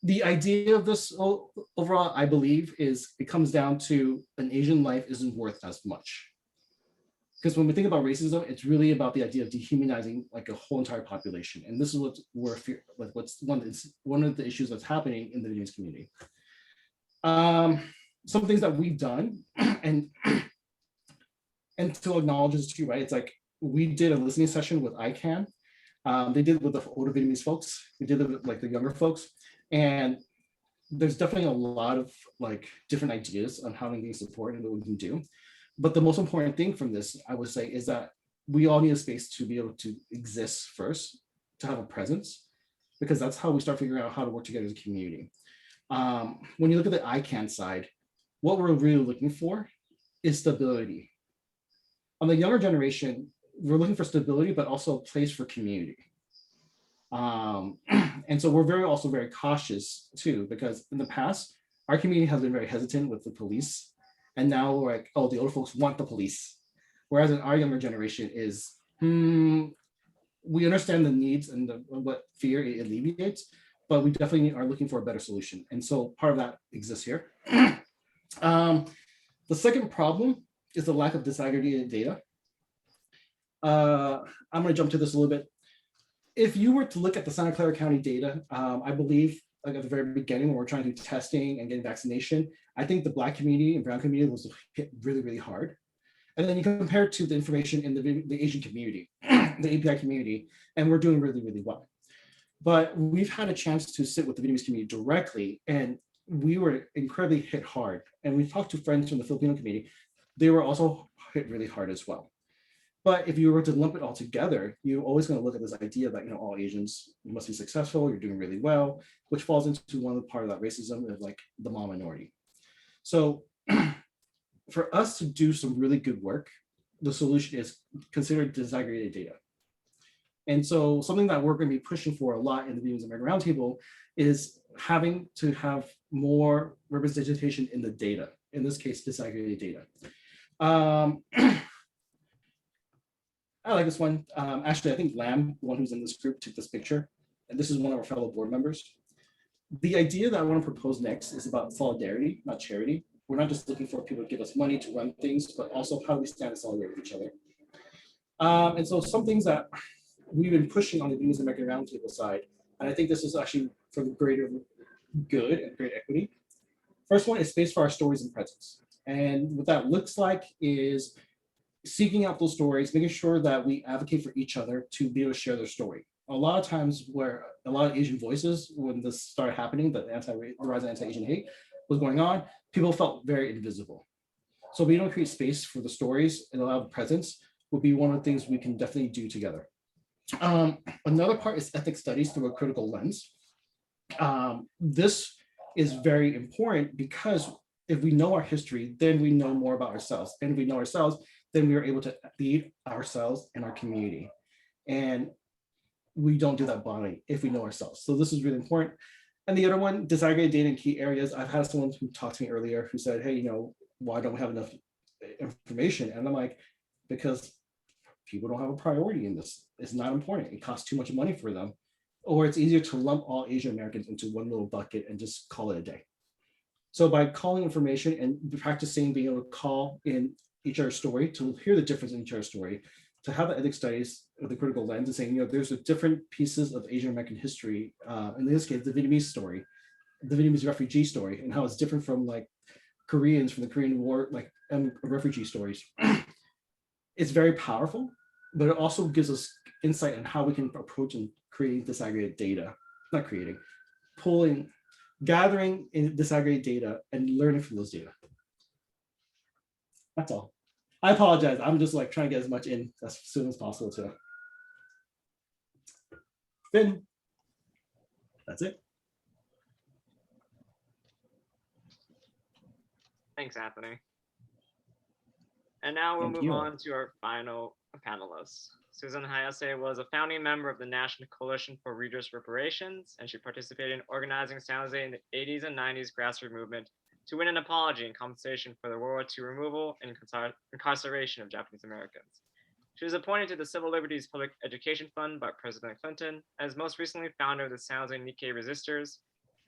The idea of this overall, I believe, is it comes down to an Asian life isn't worth as much. Because when we think about racism, it's really about the idea of dehumanizing like a whole entire population. And this is what's one of the issues that's happening in the Vietnamese community. Some things that we've done and to acknowledge this too, right? It's like we did a listening session with ICANN. They did it with the older Vietnamese folks. We did it with like the younger folks. And there's definitely a lot of like different ideas on how to get support and what we can do. But the most important thing from this, I would say, is that we all need a space to be able to exist first, to have a presence, because that's how we start figuring out how to work together as a community. When you look at the ICANN side, what we're really looking for is stability. On the younger generation, we're looking for stability, but also a place for community. And so we're also very cautious too, because in the past, our community has been very hesitant with the police. And now we're like, oh, the older folks want the police. Whereas in our younger generation is, we understand the needs and what fear it alleviates, but we definitely are looking for a better solution. And so part of that exists here. The second problem is the lack of disaggregated data. I'm gonna jump to this a little bit. If you were to look at the Santa Clara County data, I believe like at the very beginning when we're trying to do testing and getting vaccination, I think the Black community and Brown community was hit really, really hard. And then you compare it to the information in the Asian community, the API community, and we're doing really, really well. But we've had a chance to sit with the Vietnamese community directly, and we were incredibly hit hard. And we talked to friends from the Filipino community, they were also hit really hard as well. But if you were to lump it all together, you're always going to look at this idea that, you know, all Asians, you must be successful, you're doing really well, which falls into one of the part of that racism of like the Hmong minority. So for us to do some really good work, the solution is consider disaggregated data. And so something that we're going to be pushing for a lot in the Vietnamese American Roundtable is having to have more representation in the data, in this case, disaggregated data. I like this one. Actually, I think Lam, the one who's in this group, took this picture. And this is one of our fellow board members. The idea that I want to propose next is about solidarity, not charity. we're not just looking for people to give us money to run things, but also how do we stand and solidarity with each other. And so some things that we've been pushing on the Vietnamese American Roundtable side, and I think this is actually for the greater good and great equity. First one is space for our stories and presence. And what that looks like is seeking out those stories, making sure that we advocate for each other to be able to share their story. A lot of times where a lot of Asian voices, when this started happening, the rise of anti-Asian hate was going on, people felt very invisible. So we don't create space for the stories and allow the presence would be one of the things we can definitely do together. Another part is ethnic studies through a critical lens. This is very important because if we know our history, then we know more about ourselves. And if we know ourselves, then we are able to lead ourselves and our community. And we don't do that blindly if we know ourselves. So this is really important. And the other one, disaggregate data in key areas. I've had someone who talked to me earlier who said, hey, you know, why don't we have enough information? And I'm like, because people don't have a priority in this. It's not important. It costs too much money for them. Or it's easier to lump all Asian Americans into one little bucket and just call it a day. So by calling information and practicing being able to call in each other's story, to hear the difference in each other's story, to have the ethics studies of the critical lens and saying, you know, there's a different pieces of Asian American history, in this case, the Vietnamese story, the Vietnamese refugee story, and how it's different from like Koreans from the Korean War, like refugee stories. It's very powerful, but it also gives us insight on how we can approach and create disaggregated data, not creating, pulling, gathering in disaggregated data and learning from those data. That's all. I apologize. I'm just like trying to get as much in as soon as possible too. Finn, that's it. Thanks, Anthony. And now we'll Thank move you. on to our final panelists. Susan Hayase was a founding member of the National Coalition for Redress Reparations, and she participated in organizing San Jose in the 80s and 90s grassroots movement to win an apology and compensation for the World War II removal and incarceration of Japanese Americans. She was appointed to the Civil Liberties Public Education Fund by President Clinton, and is most recently founder of the San Jose Nikkei Resistors,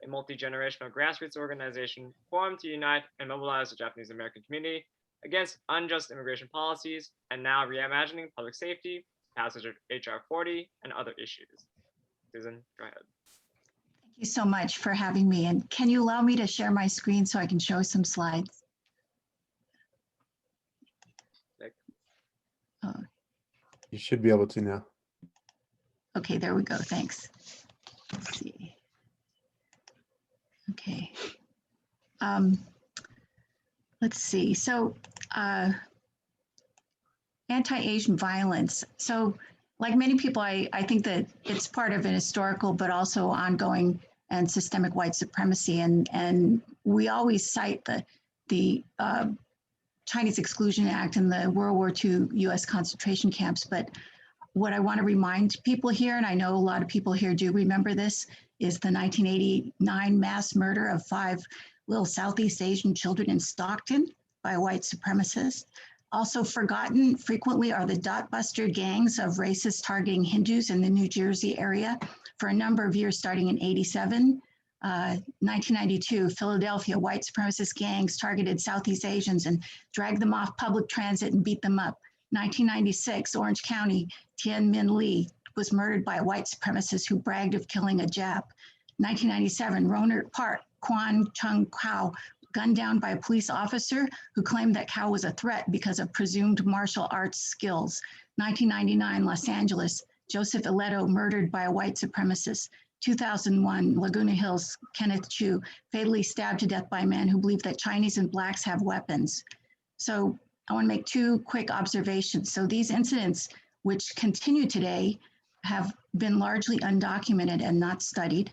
a multi-generational grassroots organization formed to unite and mobilize the Japanese American community against unjust immigration policies, and now reimagining public safety, passage of HR 40, and other issues. Susan, go ahead. Thank you so much for having me. And can you allow me to share my screen so I can show some slides? Oh, You should be able to now. okay, there we go. Thanks. Let's see. Okay. Let's see. So anti-Asian violence. So like many people, I think that it's part of an historical but also ongoing and systemic white supremacy. And we always cite the Chinese Exclusion Act and the World War II US concentration camps. But what I want to remind people here, and I know a lot of people here do remember this, is the 1989 mass murder of 5 little Southeast Asian children in Stockton by white supremacists. Also forgotten frequently are the dot-buster gangs of racists targeting Hindus in the New Jersey area for a number of years, starting in '87. 1992, Philadelphia, white supremacist gangs targeted Southeast Asians and dragged them off public transit and beat them up. 1996, Orange County, Tien Minh Lee was murdered by a white supremacist who bragged of killing a Jap. 1997, Rohnert Park, Kwan Chung Kao, gunned down by a police officer who claimed that Kao was a threat because of presumed martial arts skills. 1999, Los Angeles, Joseph Aledo murdered by a white supremacist. 2001, Laguna Hills, Kenneth Chu, fatally stabbed to death by a man who believed that Chinese and Blacks have weapons. So I want to make 2 quick observations. So these incidents, which continue today, have been largely undocumented and not studied.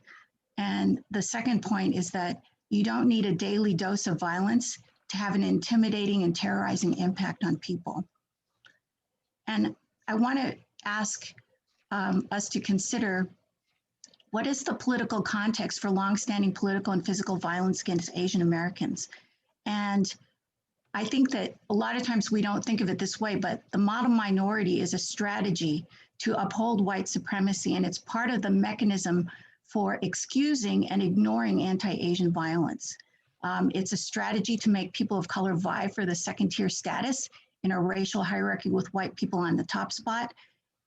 And the second point is that you don't need a daily dose of violence to have an intimidating and terrorizing impact on people. And I want to ask us to consider, what is the political context for longstanding political and physical violence against Asian Americans? And I think that a lot of times we don't think of it this way, but the model minority is a strategy to uphold white supremacy, and it's part of the mechanism for excusing and ignoring anti-Asian violence. It's a strategy to make people of color vie for the second-tier status in a racial hierarchy with white people on the top spot.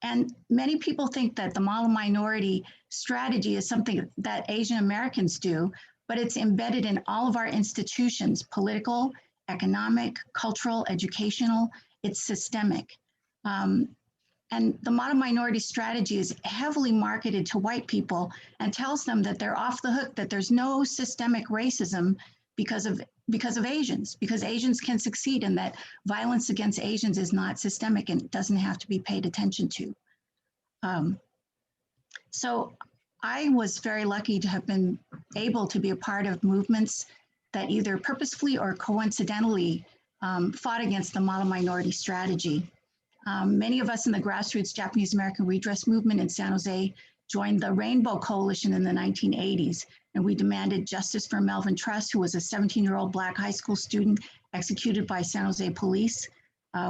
And many people think that the model minority strategy is something that Asian Americans do, but it's embedded in all of our institutions, political, economic, cultural, educational. It's systemic. And the model minority strategy is heavily marketed to white people and tells them that they're off the hook, that there's no systemic racism because of Asians, because Asians can succeed, and that violence against Asians is not systemic and doesn't have to be paid attention to. So I was very lucky to have been able to be a part of movements that either purposefully or coincidentally fought against the model minority strategy. Many of us in the grassroots Japanese American redress movement in San Jose joined the Rainbow Coalition in the 1980s, and we demanded justice for Melvin Truss, who was a 17-year-old Black high school student executed by San Jose police.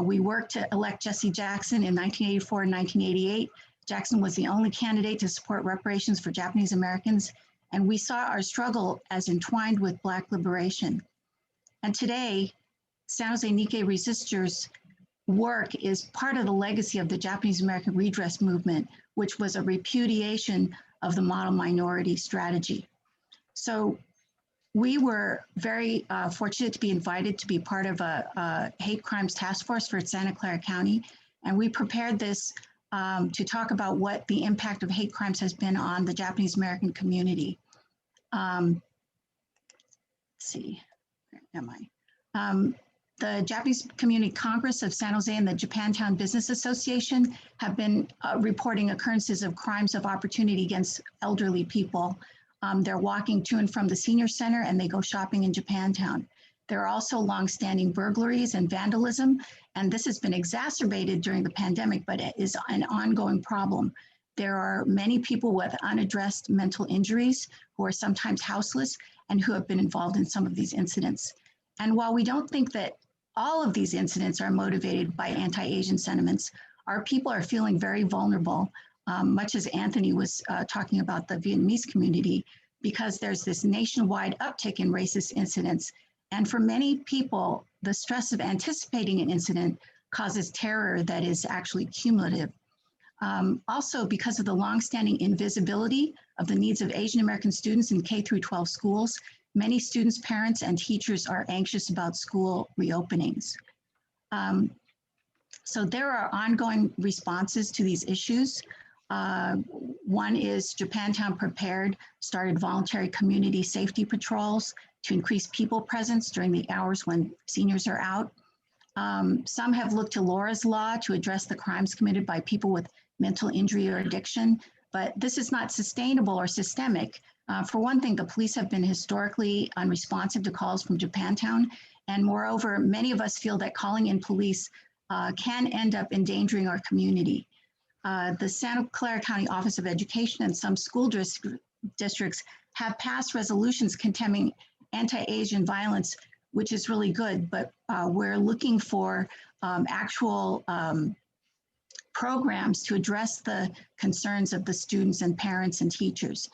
We worked to elect Jesse Jackson in 1984 and 1988. Jackson was the only candidate to support reparations for Japanese Americans, and we saw our struggle as entwined with Black liberation. And today, San Jose Nikkei Resistors work is part of the legacy of the Japanese American redress movement, which was a repudiation of the model minority strategy. So we were very fortunate to be invited to be part of a hate crimes task force for Santa Clara County. And we prepared this to talk about what the impact of hate crimes has been on the Japanese American community. Let's see, where am I? The Japanese Community Congress of San Jose and the Japantown Business Association have been reporting occurrences of crimes of opportunity against elderly people. They're walking to and from the senior center, and they go shopping in Japantown. There are also longstanding burglaries and vandalism, and this has been exacerbated during the pandemic, but it is an ongoing problem. There are many people with unaddressed mental injuries who are sometimes houseless and who have been involved in some of these incidents. And while we don't think that all of these incidents are motivated by anti-Asian sentiments, our people are feeling very vulnerable, much as Anthony was talking about the Vietnamese community, because there's this nationwide uptick in racist incidents. And for many people, the stress of anticipating an incident causes terror that is actually cumulative. Also, because of the longstanding invisibility of the needs of Asian American students in K-12 schools, many students, parents, and teachers are anxious about school reopenings. So there are ongoing responses to these issues. One is Japantown Prepared started voluntary community safety patrols to increase people presence during the hours when seniors are out. Some have looked to Laura's Law to address the crimes committed by people with mental injury or addiction, but this is not sustainable or systemic. For one thing, the police have been historically unresponsive to calls from Japantown. And moreover, many of us feel that calling in police can end up endangering our community. The Santa Clara County Office of Education and some school districts have passed resolutions condemning anti-Asian violence, which is really good, but we're looking for actual programs to address the concerns of the students and parents and teachers.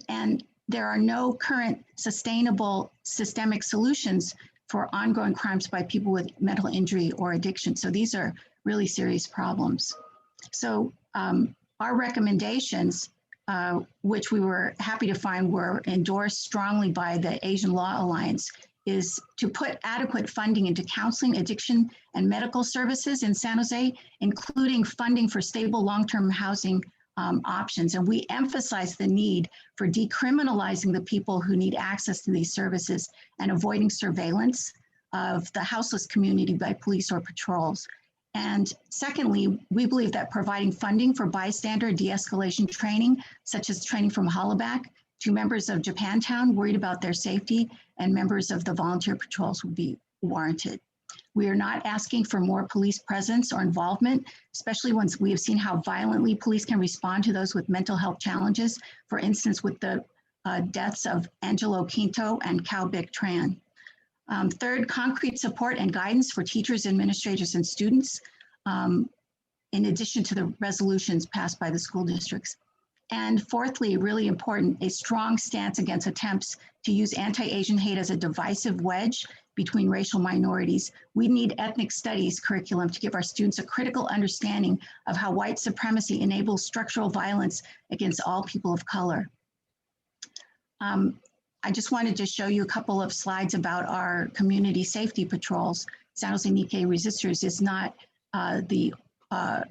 And there are no current sustainable systemic solutions for ongoing crimes by people with mental injury or addiction. So these are really serious problems. So our recommendations, which we were happy to find were endorsed strongly by the Asian Law Alliance, is to put adequate funding into counseling, addiction, and medical services in San Jose, including funding for stable long-term housing options. And we emphasize the need for decriminalizing the people who need access to these services and avoiding surveillance of the houseless community by police or patrols. And secondly, we believe that providing funding for bystander de-escalation training, such as training from Hollaback, to members of Japantown worried about their safety and members of the volunteer patrols would be warranted. We are not asking for more police presence or involvement, especially once we have seen how violently police can respond to those with mental health challenges, for instance, with the deaths of Angelo Quinto and Cao Bic Tran. Third, concrete support and guidance for teachers, administrators, and students, in addition to the resolutions passed by the school districts. And fourthly, really important, a strong stance against attempts to use anti-Asian hate as a divisive wedge between racial minorities. We need ethnic studies curriculum to give our students a critical understanding of how white supremacy enables structural violence against all people of color. I just wanted to show you a couple of slides about our community safety patrols. San Jose Nikkei Resistors is not the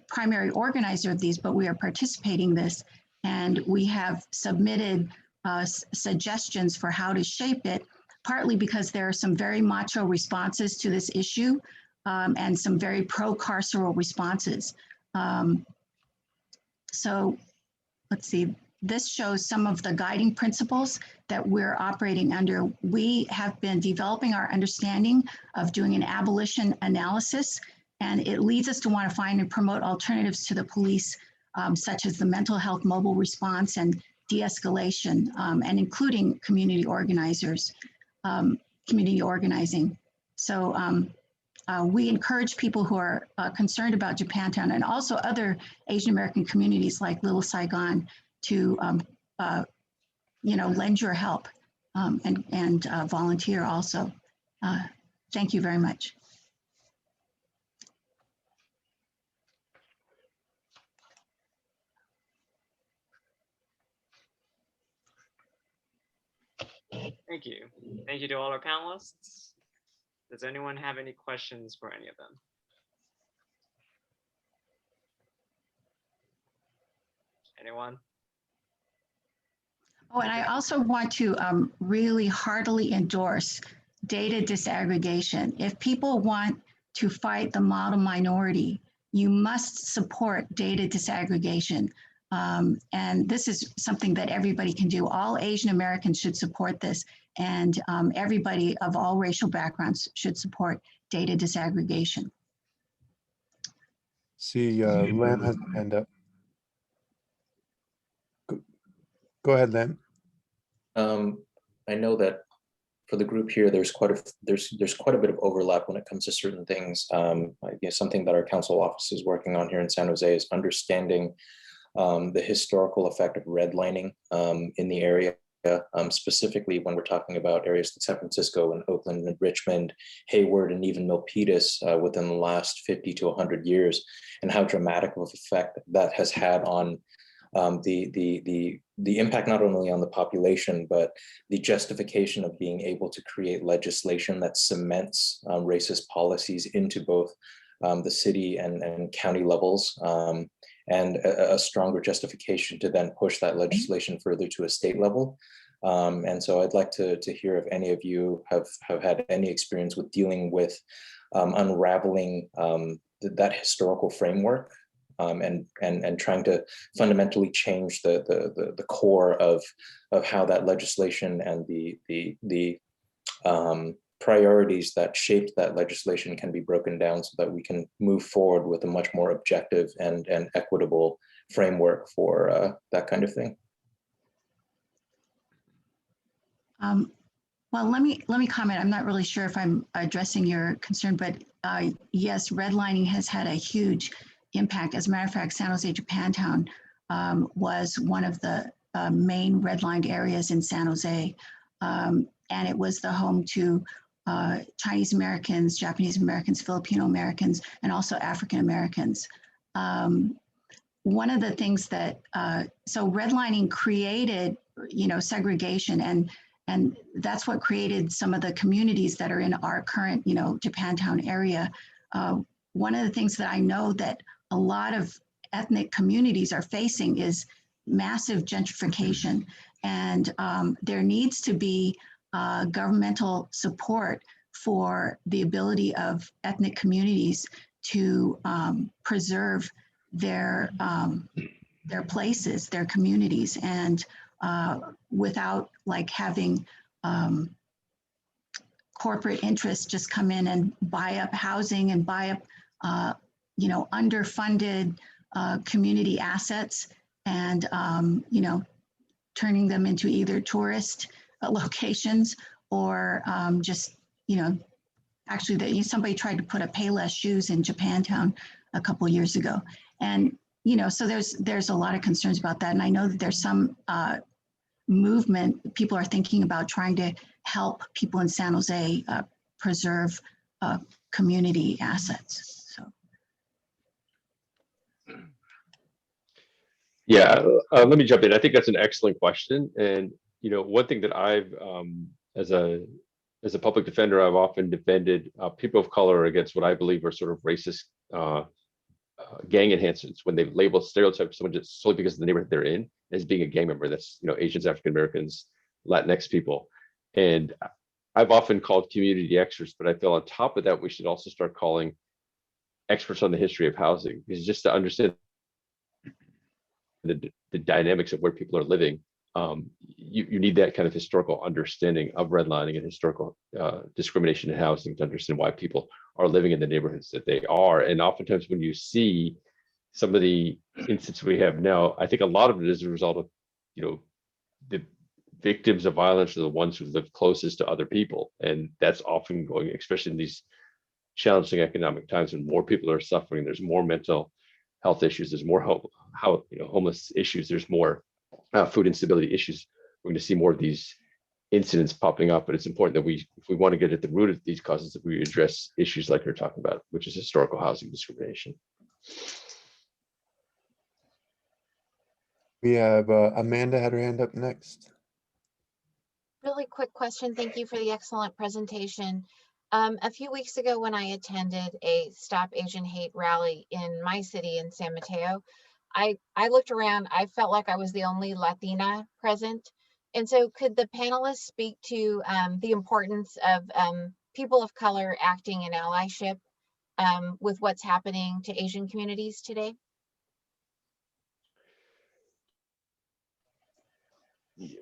primary organizer of these, but we are participating in this. And we have submitted suggestions for how to shape it, partly because there are some very macho responses to this issue and some very pro-carceral responses. So let's see, this shows some of the guiding principles that we're operating under. We have been developing our understanding of doing an abolition analysis, and it leads us to want to find and promote alternatives to the police, such as the mental health mobile response and de-escalation, and including community organizers, community organizing. So we encourage people who are concerned about Japantown and also other Asian American communities like Little Saigon to lend your help and volunteer also. Thank you very much. Thank you. Thank you to all our panelists. Does anyone have any questions for any of them? Anyone? Oh, and I also want to really heartily endorse data disaggregation. If people want to fight the model minority, you must support data disaggregation. And this is something that everybody can do. All Asian Americans should support this, and everybody of all racial backgrounds should support data disaggregation. See, Len has a hand up. Go ahead, Len. I know that for the group here, there's quite a bit of overlap when it comes to certain things. I guess something that our council office is working on here in San Jose is understanding the historical effect of redlining in the area, specifically when we're talking about areas like San Francisco and Oakland and Richmond, Hayward, and even Milpitas within the last 50 to 100 years, and how dramatic of effect that has had on the impact not only on the population, but the justification of being able to create legislation that cements racist policies into both the city and county levels, and a stronger justification to then push that legislation further to a state level. And so I'd like to hear if any of you have had any experience with dealing with unraveling that historical framework, and trying to fundamentally change the core of how that legislation and the priorities that shaped that legislation can be broken down so that we can move forward with a much more objective and equitable framework for that kind of thing. Well, let me comment. I'm not really sure if I'm addressing your concern, but yes, redlining has had a huge impact. As a matter of fact, San Jose Japantown was one of the main redlined areas in San Jose. And it was the home to Chinese Americans, Japanese Americans, Filipino Americans, and also African Americans. One of the things that, so redlining created, segregation, and that's what created some of the communities that are in our current, Japantown area. One of the things that I know that a lot of ethnic communities are facing is massive gentrification. And there needs to be governmental support for the ability of ethnic communities to preserve their places, their communities, and without like having corporate interests just come in and buy up housing and buy up, underfunded community assets and, turning them into either tourist locations or just, actually somebody tried to put a Payless Shoes in Japantown a couple of years ago. And so there's a lot of concerns about that. And I know that there's some movement, people are thinking about trying to help people in San Jose preserve community assets. So. Yeah, let me jump in. I think that's an excellent question. And, one thing that I've, as a public defender, I've often defended people of color against what I believe are sort of racist gang enhancements when they label stereotype someone just solely because of the neighborhood they're in as being a gang member. That's, Asians, African Americans, Latinx people. And I've often called community experts, but I feel on top of that, we should also start calling experts on the history of housing, because just to understand the dynamics of where people are living, you need that kind of historical understanding of redlining and historical discrimination in housing to understand why people are living in the neighborhoods that they are. And oftentimes when you see some of the instances we have now, I think a lot of it is a result of, the victims of violence are the ones who live closest to other people. And that's often going, especially in these challenging economic times when more people are suffering, there's more mental health issues, there's more homeless issues, there's more food instability issues. We're going to see more of these incidents popping up, but it's important that if we want to get at the root of these causes, that we address issues like we're talking about, which is historical housing discrimination. We have Amanda had her hand up next. Really quick question. Thank you for the excellent presentation. A few weeks ago when I attended a Stop Asian Hate rally in my city in San Mateo, I looked around, I felt like I was the only Latina present. And so could the panelists speak to the importance of people of color acting in allyship with what's happening to Asian communities today?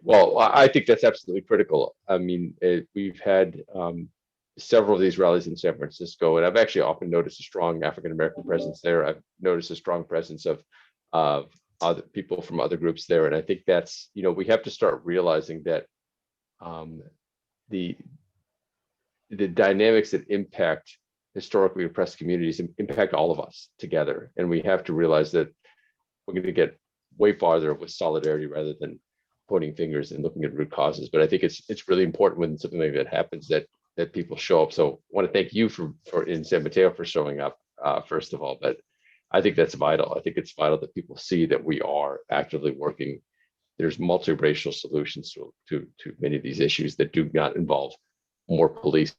Well, I think that's absolutely critical. I mean, we've had several of these rallies in San Francisco, and I've actually often noticed a strong African-American presence there. I've noticed a strong presence of other people from other groups there. And I think that's, we have to start realizing that the dynamics that impact historically oppressed communities impact all of us together. And we have to realize that we're going to get way farther with solidarity rather than pointing fingers and looking at root causes. But I think it's really important when something like that happens that people show up. So I want to thank you for in San Mateo for showing up, first of all, but I think that's vital. I think it's vital that people see that we are actively working. There's multiracial solutions to many of these issues that do not involve more police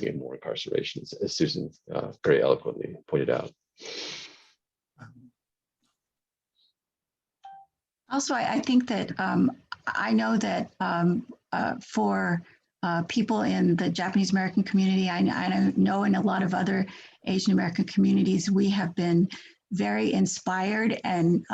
and more incarcerations, as Susan very eloquently pointed out. Also, I think that I know that for people in the Japanese American community, I know in a lot of other Asian American communities, we have been very inspired and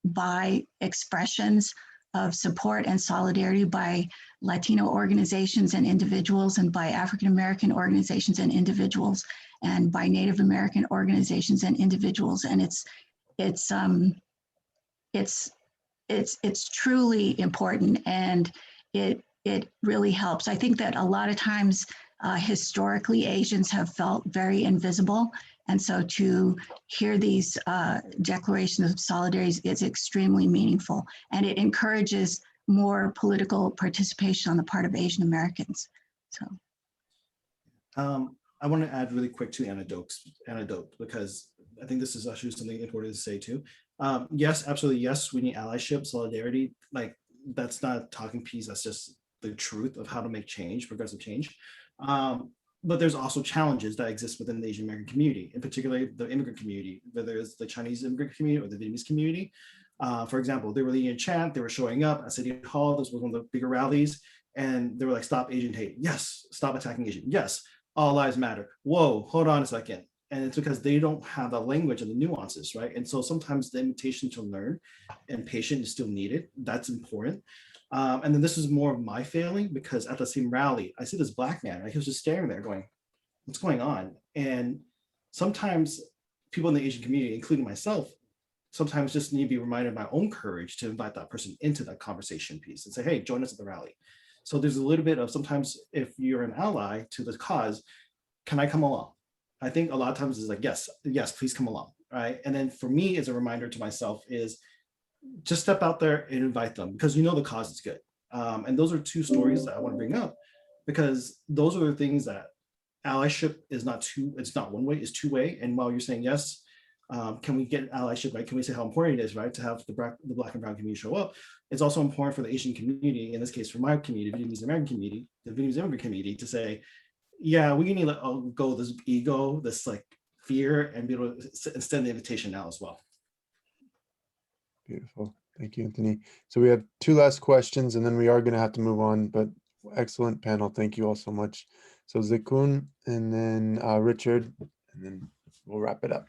by expressions of support and solidarity by Latino organizations and individuals, and by African American organizations and individuals, and by Native American organizations and individuals. And it's truly important, and it really helps. I think that a lot of times historically Asians have felt very invisible, and so to hear these declarations of solidarity is extremely meaningful, and it encourages more political participation on the part of Asian Americans. So I want to add really quick to anecdote, because I think this is actually something important to say too. Yes, absolutely. Yes, we need allyship, solidarity. Like, that's not a talking piece. That's just the truth of how to make change, progressive change. But there's also challenges that exist within the Asian American community, in particular the immigrant community, whether it's the Chinese immigrant community or the Vietnamese community. For example, they were leading a chant, they were showing up at City Hall. This was one of the bigger rallies, and they were like, "Stop Asian hate." Yes. Stop attacking Asian. Yes. All lives matter. Whoa, hold on a second. And it's because they don't have the language and the nuances, right? And so sometimes the invitation to learn and patience is still needed. That's important. And then this is more of my failing, because at the same rally, I see this Black man, like, he was just staring there going, what's going on? And sometimes people in the Asian community, including myself, sometimes just need to be reminded of my own courage to invite that person into that conversation piece and say, hey, join us at the rally. So there's a little bit of, sometimes if you're an ally to the cause, can I come along? I think a lot of times it's like, yes, please come along. right? And then for me, as a reminder to myself is just step out there and invite them because you know the cause is good. And those are two stories that I want to bring up because those are the things that allyship is it's not one way, it's two way. And while you're saying yes, can we get allyship, right? Can we say how important it is, right? To have the Black and Brown community show up. It's also important for the Asian community, in this case, for my community, Vietnamese American community, the Vietnamese immigrant community to say, yeah, we need to let go this ego, this like fear and be able to extend the invitation now as well. Beautiful. Thank you, Anthony. So we have two last questions and then we are going to have to move on, but excellent panel. Thank you all so much. So Zikun and then Richard, and then we'll wrap it up.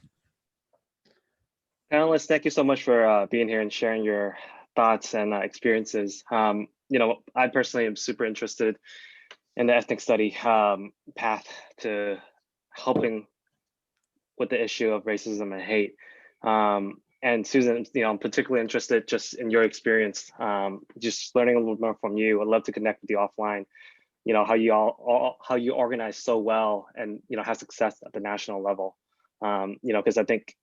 Panelists, thank you so much for being here and sharing your thoughts and experiences. You know, I personally am super interested in the ethnic study path to helping with the issue of racism and hate. And Susan, you know, I'm particularly interested just in your experience, just learning a little more from you. I'd love to connect with you offline. You know, how you organize so well and, you know, have success at the national level. You know, because I think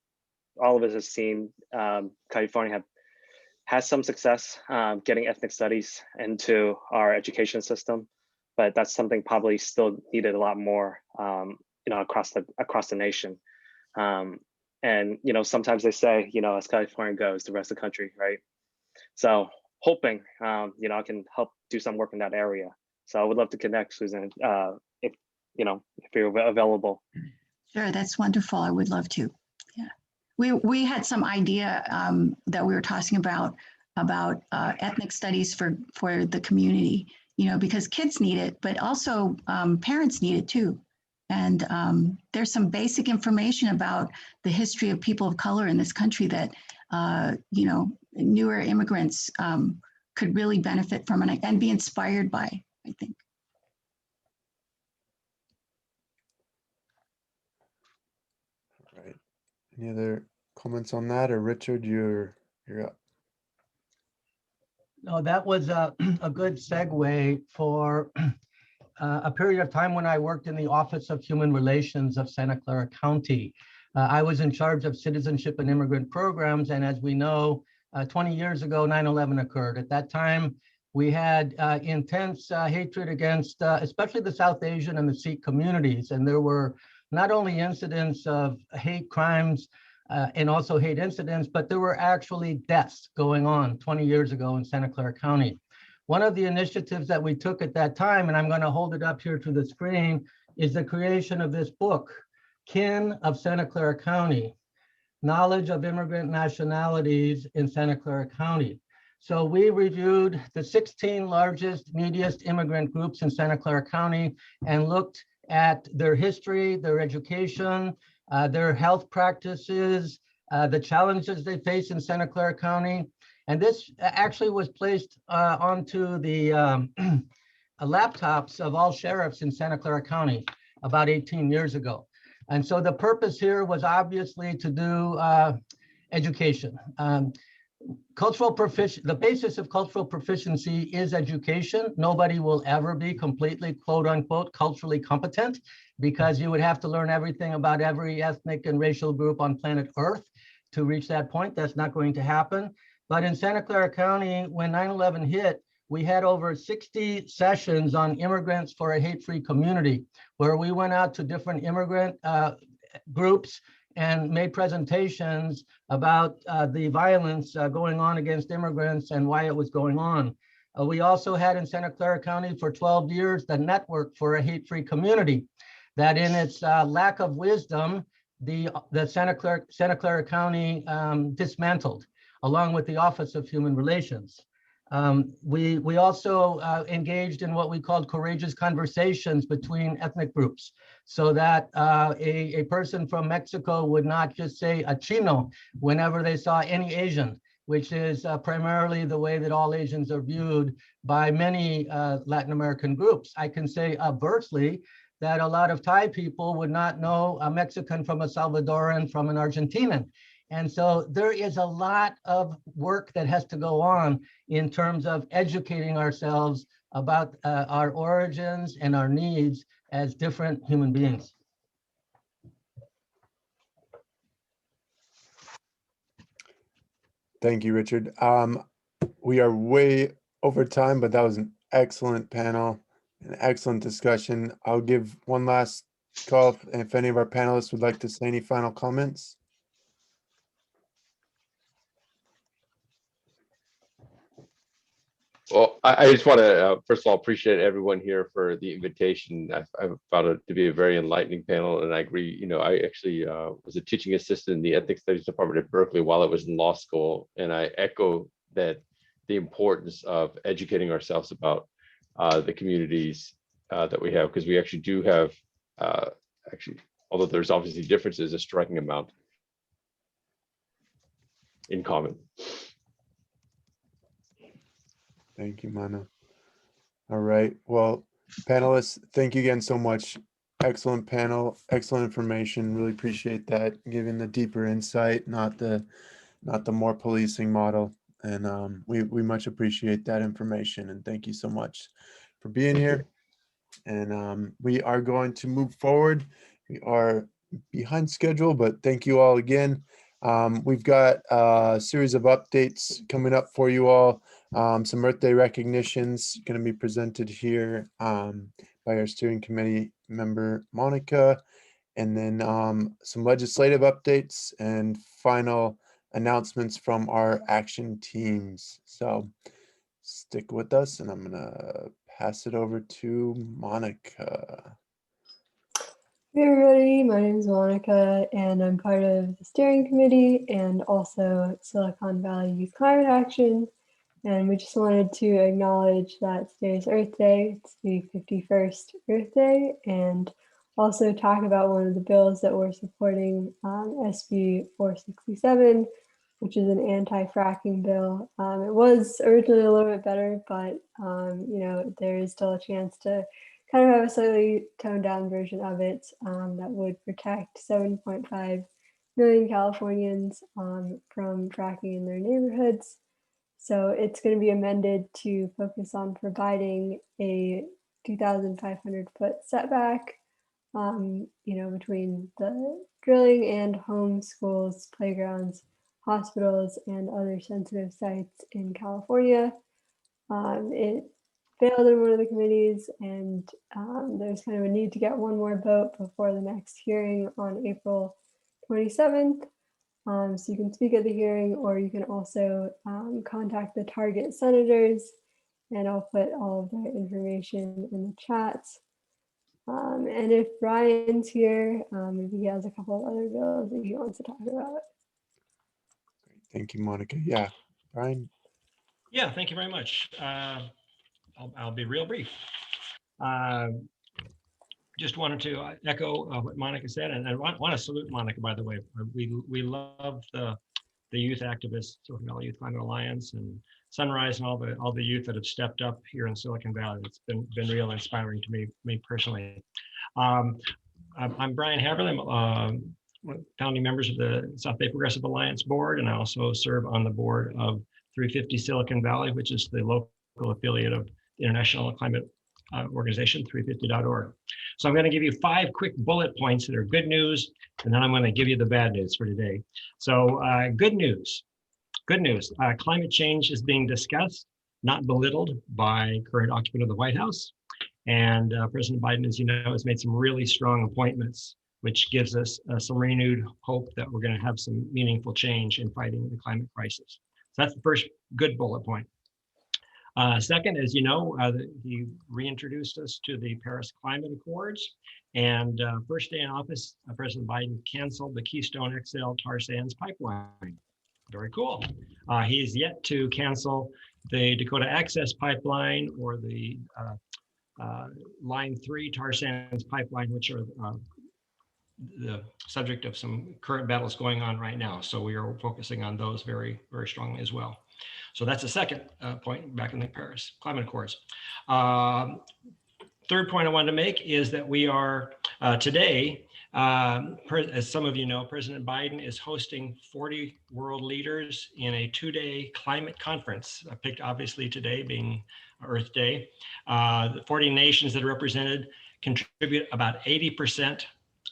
all of us have seen California has some success getting ethnic studies into our education system, but that's something probably still needed a lot more, you know, across the nation. And, you know, sometimes they say, you know, as California goes, the rest of the country, right? So hoping, you know, I can help do some work in that area. So I would love to connect, Susan, if, you know, if you're available. Sure, that's wonderful. I would love to. Yeah, we had some idea that we were talking about ethnic studies for the community, you know, because kids need it, but also parents need it too. And there's some basic information about the history of people of color in this country that, you know, newer immigrants could really benefit from and be inspired by, I think. All right. Any other comments on that? Or Richard, you're up. No, that was a good segue for a period of time when I worked in the Office of Human Relations of Santa Clara County. I was in charge of citizenship and immigrant programs. And as we know, 20 years ago, 9/11 occurred. At that time, we had intense hatred against especially the South Asian and the Sikh communities. And there were not only incidents of hate crimes and also hate incidents, but there were actually deaths going on 20 years ago in Santa Clara County. One of the initiatives that we took at that time, and I'm going to hold it up here to the screen, is the creation of this book, Kin of Santa Clara County, Knowledge of Immigrant Nationalities in Santa Clara County. So we reviewed the 16 largest, neediest immigrant groups in Santa Clara County and looked at their history, their education, their health practices, the challenges they face in Santa Clara County. And this actually was placed onto the laptops of all sheriffs in Santa Clara County about 18 years ago. And so the purpose here was obviously to do education. The basis of cultural proficiency is education. Nobody will ever be completely, quote unquote, culturally competent because you would have to learn everything about every ethnic and racial group on planet Earth to reach that point. That's not going to happen. But in Santa Clara County, when 9/11 hit, we had over 60 sessions on immigrants for a hate-free community, where we went out to different immigrant groups and made presentations about the violence going on against immigrants and why it was going on. We also had in Santa Clara County for 12 years, the Network for a Hate-Free Community, that in its lack of wisdom, the Santa Clara County dismantled, along with the Office of Human Relations. We also engaged in what we called courageous conversations between ethnic groups, so that a person from Mexico would not just say a Chino whenever they saw any Asian, which is primarily the way that all Asians are viewed by many Latin American groups. I can say adversely that a lot of Thai people would not know a Mexican from a Salvadoran from an Argentinian. And so there is a lot of work that has to go on in terms of educating ourselves about our origins and our needs as different human beings. Thank you, Richard. We are way over time, but that was an excellent panel, an excellent discussion. I'll give one last call if any of our panelists would like to say any final comments. Well, I just want to, first of all, appreciate everyone here for the invitation. I found it to be a very enlightening panel, and I agree. You know, I actually was a teaching assistant in the Ethnic Studies Department at Berkeley while I was in law school, and I echo that the importance of educating ourselves about the communities that we have, because we actually do have, actually, although there's obviously differences, a striking amount in common. Thank you, Mano. All right. Well, panelists, thank you again so much. Excellent panel, excellent information. Really appreciate that. Giving the deeper insight, not the more policing model. And we much appreciate that information. And thank you so much for being here. And we are going to move forward. We are behind schedule, but thank you all again. We've got a series of updates coming up for you all. Some Earth Day recognitions going to be presented here by our steering committee member, Monica, and then some legislative updates and final announcements from our action teams. So stick with us, and I'm going to pass it over to Monica. Hey everybody, my name is Monica and I'm part of the steering committee and also Silicon Valley Youth Climate Action. And we just wanted to acknowledge that today's Earth Day. It's the 51st Earth Day, and also talk about one of the bills that we're supporting, SB 467, which is an anti-fracking bill. It was originally a little bit better, but you know, there is still a chance to kind of have a slightly toned down version of it that would protect 7.5 million Californians from fracking in their neighborhoods. So it's going to be amended to focus on providing a 2,500 foot setback, you know, between the drilling and homes, schools, playgrounds, hospitals, and other sensitive sites in California. It failed in one of the committees, and there's kind of a need to get one more vote before the next hearing on April 27th. So you can speak at the hearing, or you can also contact the target senators, and I'll put all of their information in the chat. And if Brian's here, maybe he has a couple of other bills that he wants to talk about. Thank you, Monica. Yeah, Brian. Yeah, thank you very much. I'll be real brief. Just wanted to echo what Monica said, and I want to salute Monica, by the way. We love the youth activists, Silicon Valley Youth Climate Alliance and Sunrise, and all the youth that have stepped up here in Silicon Valley. It's been real inspiring to me personally. I'm Brian Haberly. I'm one of the founding members of the South Bay Progressive Alliance board, and I also serve on the board of 350 Silicon Valley, which is the local affiliate of the International Climate Organization, 350.org. So I'm going to give you 5 quick bullet points that are good news, and then I'm going to give you the bad news for today. So good news. Climate change is being discussed, not belittled by current occupant of the White House. And President Biden, as you know, has made some really strong appointments, which gives us some renewed hope that we're going to have some meaningful change in fighting the climate crisis. So that's the first good bullet point. Second, as you know, he reintroduced us to the Paris Climate Accords. And first day in office, President Biden canceled the Keystone XL tar sands pipeline. Very cool. He is yet to cancel the Dakota Access Pipeline or the Line 3 tar sands pipeline, which are the subject of some current battles going on right now. So we are focusing on those very, very strongly as well. So that's the second point back in the Paris Climate Accords. Third point I wanted to make is that we are today, as some of you know, President Biden is hosting 40 world leaders in a 2-day climate conference, picked obviously today being Earth Day. The 40 nations that are represented contribute about 80%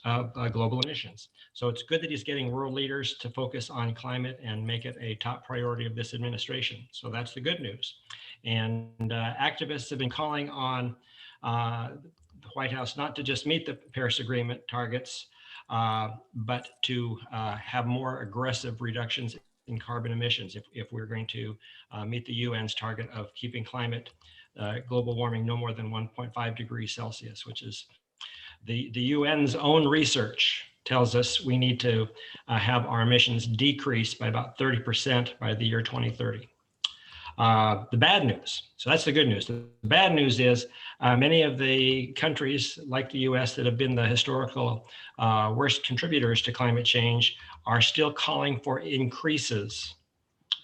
of global emissions. So it's good that he's getting world leaders to focus on climate and make it a top priority of this administration. So that's the good news. And activists have been calling on the White House not to just meet the Paris Agreement targets, but to have more aggressive reductions in carbon emissions if we're going to meet the UN's target of keeping climate global warming no more than 1.5 degrees Celsius, which is the UN's own research tells us we need to have our emissions decrease by about 30% by the year 2030. The bad news, so that's the good news. The bad news is many of the countries like the US that have been the historical worst contributors to climate change are still calling for increases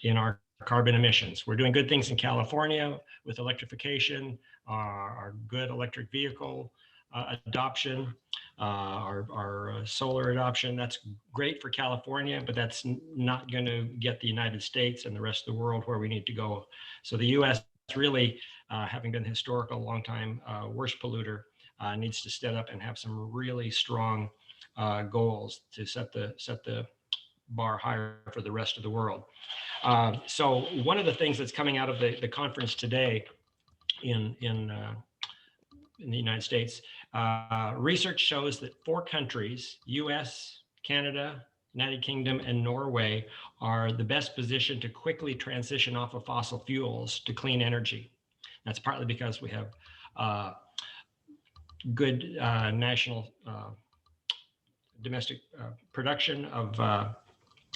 in our carbon emissions. We're doing good things in California with electrification, our good electric vehicle adoption, our solar adoption. That's great for California, but that's not going to get the United States and the rest of the world where we need to go. So the US really, having been the historical long time worst polluter, needs to step up and have some really strong goals to set the bar higher for the rest of the world. So one of the things that's coming out of the conference today in the United States, research shows that 4 countries, US, Canada, United Kingdom, and Norway, are the best positioned to quickly transition off of fossil fuels to clean energy. That's partly because we have good national domestic production of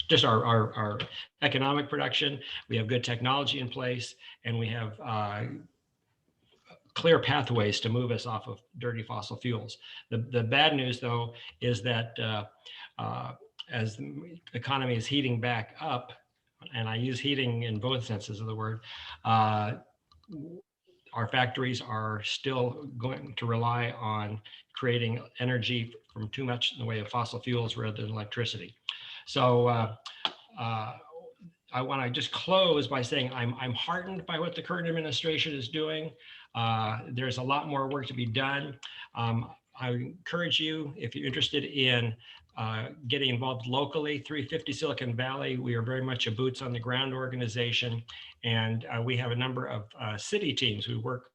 just our economic production. We have good technology in place, and we have clear pathways to move us off of dirty fossil fuels. The bad news, though, is that as the economy is heating back up, and I use heating in both senses of the word, our factories are still going to rely on creating energy from too much in the way of fossil fuels rather than electricity. So I want to just close by saying I'm heartened by what the current administration is doing. There's a lot more work to be done. I encourage you, if you're interested in getting involved locally, 350 Silicon Valley, we are very much a boots on the ground organization. And we have a number of city teams who work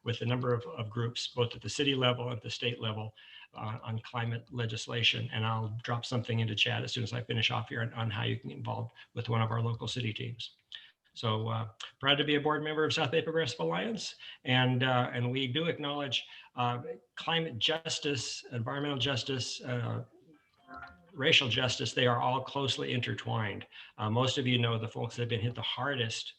with a number of groups, both at the city level and the state level, on climate legislation. And I'll drop something into chat as soon as I finish off here on how you can get involved with one of our local city teams. So proud to be a board member of South Bay Progressive Alliance. And we do acknowledge climate justice, environmental justice, racial justice. They are all closely intertwined. Most of you know the folks that have been hit the hardest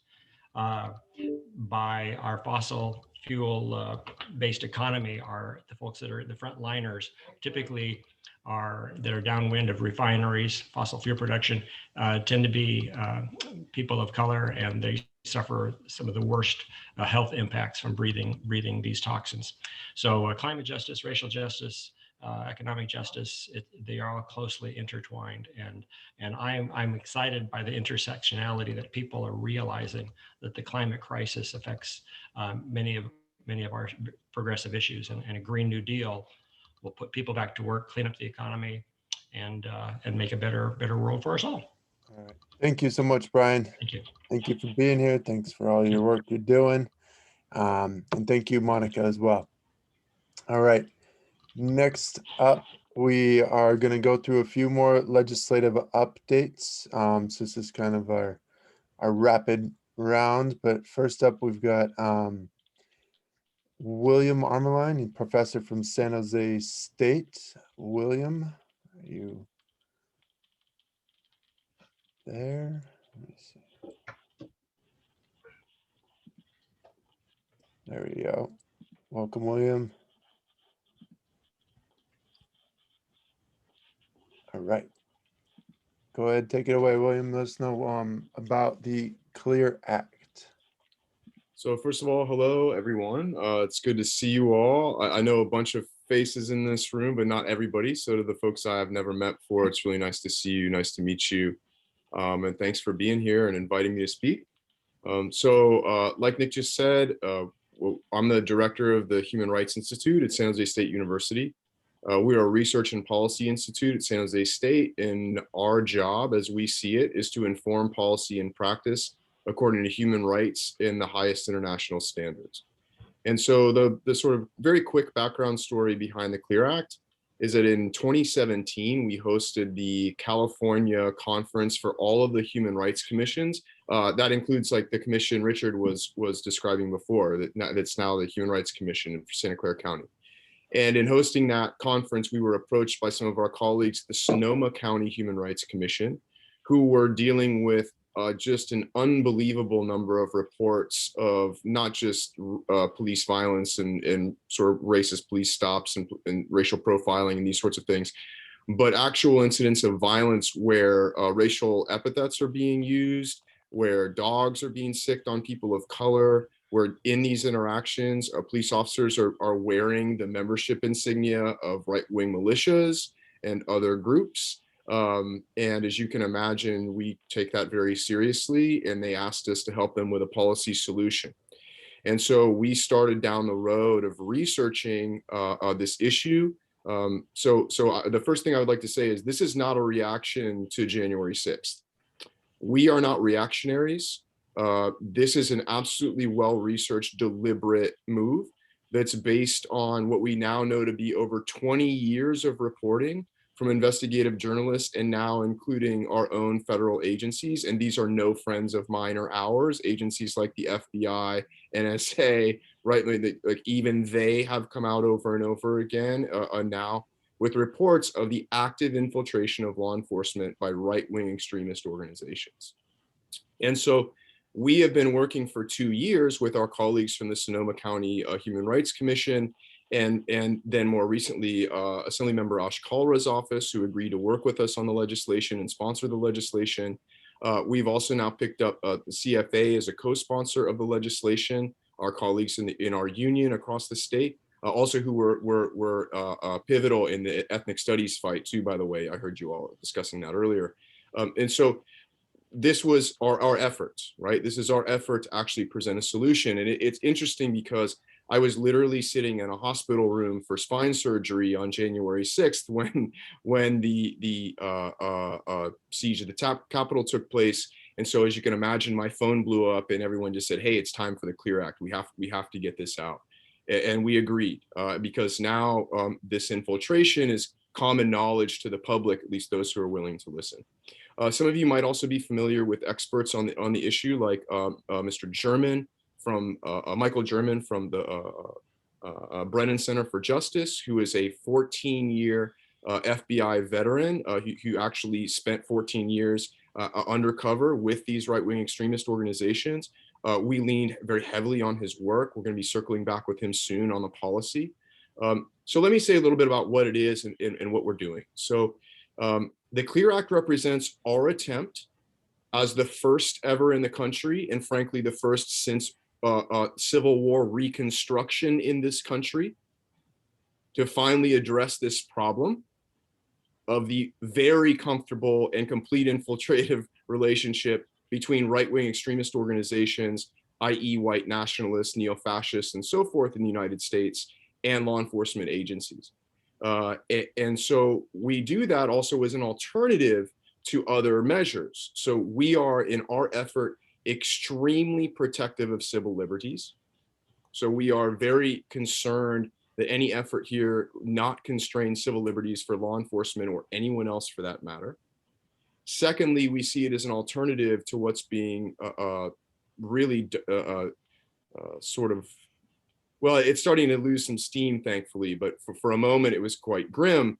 by our fossil fuel based economy are the folks that are the front liners, typically that are downwind of refineries, fossil fuel production, tend to be people of color, and they suffer some of the worst health impacts from breathing these toxins. So climate justice, racial justice, economic justice, they are all closely intertwined. And I'm excited by the intersectionality that people are realizing that the climate crisis affects many of our progressive issues, and a Green New Deal will put people back to work, clean up the economy, and make a better world for us all. All right. Thank you so much, Brian. Thank you. Thank you for being here. Thanks for all your work you're doing. And thank you, Monica, as well. All right. Next up, we are going to go through a few more legislative updates. So this is kind of our rapid round. But first up, we've got William Armaline, a professor from San Jose State. William, are you there? Let me see. There we go. Welcome, William. All right. Go ahead, take it away, William. Let us know about the CLEAR Act. So first of all, hello, everyone. It's good to see you all. I know a bunch of faces in this room, but not everybody. So to the folks I've never met before, it's really nice to see you, nice to meet you. And thanks for being here and inviting me to speak. Like Nick just said, I'm the director of the Human Rights Institute at San Jose State University. We are a research and policy institute at San Jose State, and our job, as we see it, is to inform policy and practice according to human rights and the highest international standards. And so the sort of very quick background story behind the CLEAR Act is that in 2017, we hosted the California conference for all of the human rights commissions. That includes like the commission Richard was describing before, that's now the Human Rights Commission for Santa Clara County. And in hosting that conference, we were approached by some of our colleagues, the Sonoma County Human Rights Commission, who were dealing with just an unbelievable number of reports of not just police violence and sort of racist police stops and racial profiling and these sorts of things, but actual incidents of violence where racial epithets are being used, where dogs are being sicked on people of color, where in these interactions, police officers are wearing the membership insignia of right-wing militias and other groups. And as you can imagine, we take that very seriously, and they asked us to help them with a policy solution. And so we started down the road of researching this issue. So the first thing I would like to say is this is not a reaction to January 6th. We are not reactionaries. This is an absolutely well-researched, deliberate move that's based on what we now know to be over 20 years of reporting from investigative journalists, and now including our own federal agencies. And these are no friends of mine or ours. Agencies like the FBI, NSA, right? Like even they have come out over and over again now with reports of the active infiltration of law enforcement by right-wing extremist organizations. And so we have been working for 2 years with our colleagues from the Sonoma County Human Rights Commission, and then more recently, Assemblymember Ash Kalra's office, who agreed to work with us on the legislation and sponsor the legislation. We've also now picked up the CFA as a co-sponsor of the legislation, our colleagues in our union across the state, also who were pivotal in the ethnic studies fight too, by the way. I heard you all discussing that earlier. And so this was our effort, right? This is our effort to actually present a solution. And it's interesting because I was literally sitting in a hospital room for spine surgery on January 6th when the siege of the Capitol took place. And so, as you can imagine, my phone blew up, and everyone just said, "Hey, it's time for the CLEAR Act. We have to get this out." And we agreed because now this infiltration is common knowledge to the public, at least those who are willing to listen. Some of you might also be familiar with experts on the issue, like Mr. German from Michael German from the Brennan Center for Justice, who is a 14-year FBI veteran who actually spent 14 years undercover with these right-wing extremist organizations. We leaned very heavily on his work. We're going to be circling back with him soon on the policy. So let me say a little bit about what it is and what we're doing. So the CLEAR Act represents our attempt as the first ever in the country, and frankly, the first since Civil War reconstruction in this country, to finally address this problem of the very comfortable and complete infiltrative relationship between right-wing extremist organizations, i.e. white nationalists, neo-fascists, and so forth in the United States, and law enforcement agencies. And so we do that also as an alternative to other measures. So we are, in our effort, extremely protective of civil liberties. So we are very concerned that any effort here not constrain civil liberties for law enforcement or anyone else for that matter. Secondly, we see it as an alternative to what's being really sort of, well, it's starting to lose some steam, thankfully, but for a moment it was quite grim,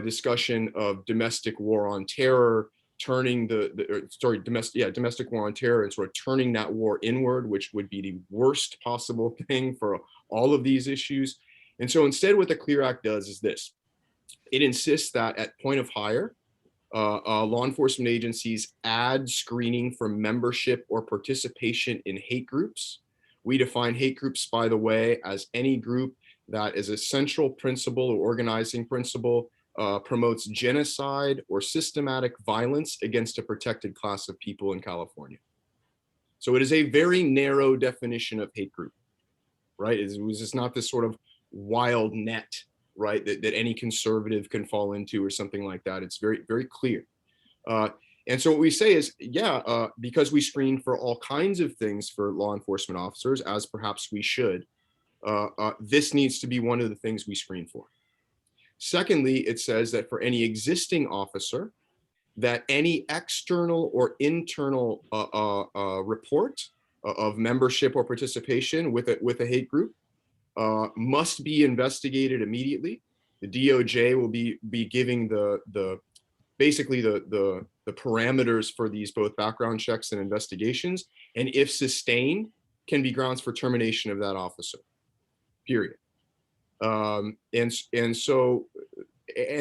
discussion of domestic war on terror, turning domestic war on terror and sort of turning that war inward, which would be the worst possible thing for all of these issues. And so instead what the CLEAR Act does is this. It insists that at point of hire, law enforcement agencies add screening for membership or participation in hate groups. We define hate groups, by the way, as any group that is a central principle or organizing principle promotes genocide or systematic violence against a protected class of people in California. So it is a very narrow definition of hate group, right? It's not this sort of wild net right? That any conservative can fall into or something like that. It's very, very clear. And so what we say is, yeah, because we screen for all kinds of things for law enforcement officers, as perhaps we should, this needs to be one of the things we screen for. Secondly, it says that for any existing officer, that any external or internal report of membership or participation with a hate group must be investigated immediately. The DOJ will be giving basically the parameters for these both background checks and investigations, and if sustained, can be grounds for termination of that officer. Period. And so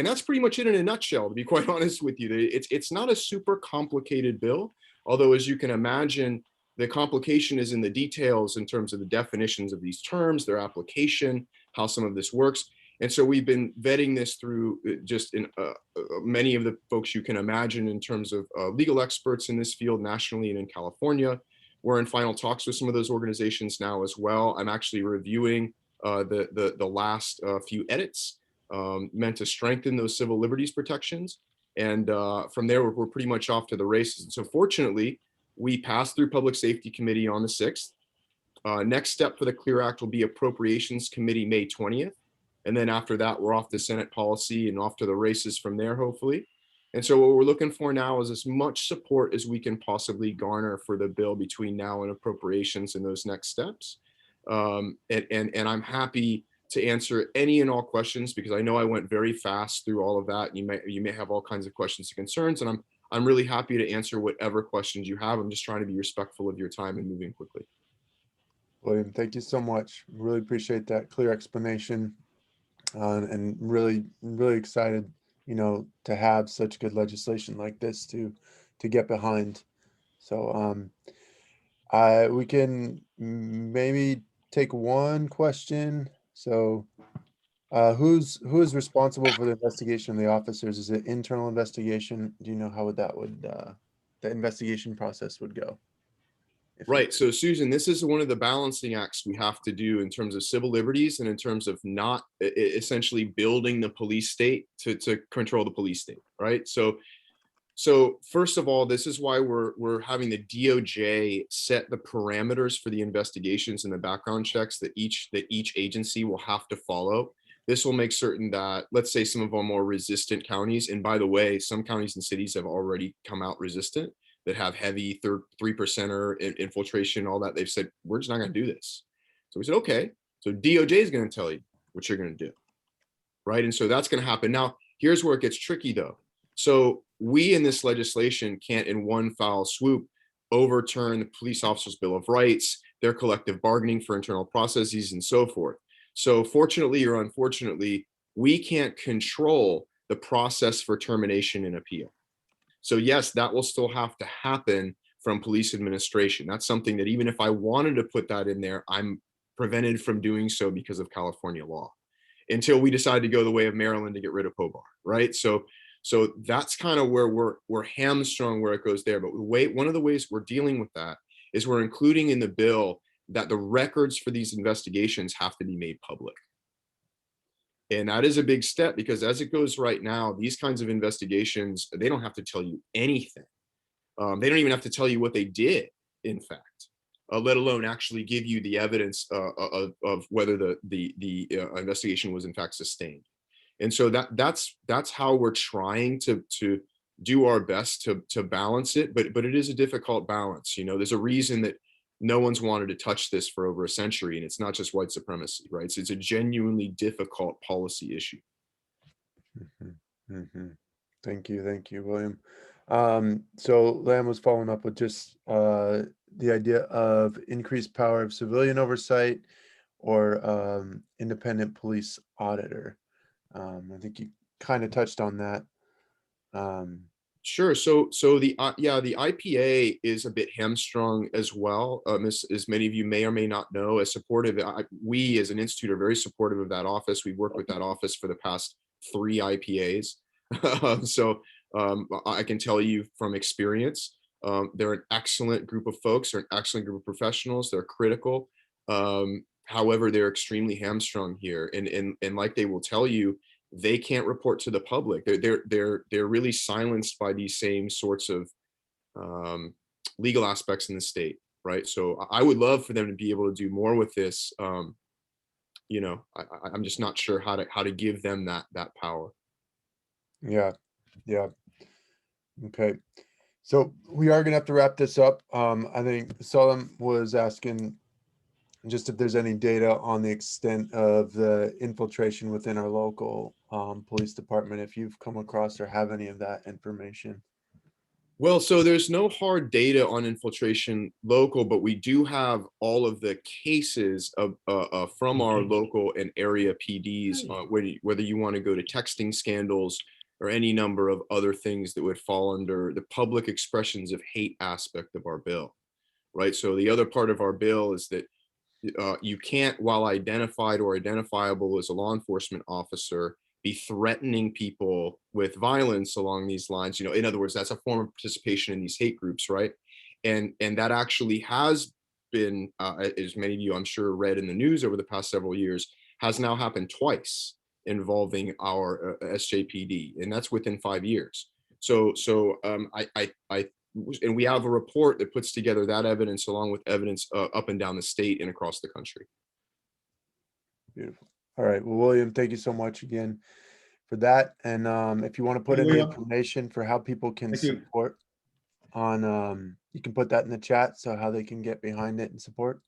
that's pretty much it in a nutshell, to be quite honest with you. It's not a super complicated bill, although as you can imagine, the complication is in the details in terms of the definitions of these terms, their application, how some of this works. And so we've been vetting this through just in many of the folks you can imagine in terms of legal experts in this field nationally and in California. We're in final talks with some of those organizations now as well. I'm actually reviewing the last few edits meant to strengthen those civil liberties protections. And from there, we're pretty much off to the races. And so fortunately, we passed through Public Safety Committee on the 6th. Next step for the CLEAR Act will be Appropriations Committee May 20th. And then after that, we're off to Senate policy and off to the races from there, hopefully. And so what we're looking for now is as much support as we can possibly garner for the bill between now and appropriations and those next steps. And I'm happy to answer any and all questions, because I know I went very fast through all of that. You may have all kinds of questions and concerns, and I'm really happy to answer whatever questions you have. I'm just trying to be respectful of your time and moving quickly. William, thank you so much. Really appreciate that clear explanation, and really excited, to have such good legislation like this to get behind. So we can maybe take one question. So who is responsible for the investigation of the officers? Is it internal investigation? Do you know how the investigation process would go? Right. So Susan, this is one of the balancing acts we have to do in terms of civil liberties and in terms of not essentially building the police state to control the police state. Right. So first of all, this is why we're having the DOJ set the parameters for the investigations and the background checks that each agency will have to follow. This will make certain that, let's say, some of our more resistant counties, and by the way, some counties and cities have already come out resistant, that have heavy 3%er infiltration, all that. They've said, we're just not going to do this. So we said, okay, so DOJ is going to tell you what you're going to do. Right. And so that's going to happen. Now, here's where it gets tricky, though. So we in this legislation can't in one foul swoop overturn the Police Officers' Bill of Rights, their collective bargaining for internal processes, and so forth. So fortunately or unfortunately, we can't control the process for termination and appeal. So yes, that will still have to happen from police administration. That's something that even if I wanted to put that in there, I'm prevented from doing so because of California law, until we decide to go the way of Maryland to get rid of POBAR, right? So that's kind of where we're hamstrung where it goes there. But one of the ways we're dealing with that is we're including in the bill that the records for these investigations have to be made public. And that is a big step, because as it goes right now, these kinds of investigations, they don't have to tell you anything. They don't even have to tell you what they did, in fact, let alone actually give you the evidence of whether the investigation was in fact sustained. And so that's how we're trying to do our best to balance it. But it is a difficult balance. There's a reason that no one's wanted to touch this for over a century, and it's not just white supremacy, right? So it's a genuinely difficult policy issue. Mm-hmm. Mm-hmm. Thank you, William. So Lamb was following up with just the idea of increased power of civilian oversight or independent police auditor. I think you kind of touched on that. Sure. So the IPA is a bit hamstrung as well. As many of you may or may not know, we as an institute are very supportive of that office. We've worked with that office for the past 3 IPAs. So I can tell you from experience, they're an excellent group of folks, they're an excellent group of professionals, they're critical. However, they're extremely hamstrung here, and like they will tell you, they can't report to the public. They're really silenced by these same sorts of legal aspects in the state, right? So I would love for them to be able to do more with this. You know, I'm just not sure how to give them that power. Yeah, yeah. Okay. So we are gonna have to wrap this up. I think Salam was asking just if there's any data on the extent of the infiltration within our local police department, if you've come across or have any of that information. Well, so there's no hard data on infiltration local, but we do have all of the cases of from our local and area PDs, whether you want to go to texting scandals or any number of other things that would fall under the public expressions of hate aspect of our bill, right? So the other part of our bill is that you can't, while identified or identifiable as a law enforcement officer, be threatening people with violence along these lines. You know, in other words, that's a form of participation in these hate groups, right? And that actually has been, as many of you I'm sure read in the news over the past several years, has now happened twice involving our SJPD, and that's within 5 years. So and we have a report that puts together that evidence along with evidence up and down the state and across the country. Beautiful. All right. Well, William, thank you so much again for that. And if you want to put in the information for how people can support on, you can put that in the chat, so how they can get behind it and support.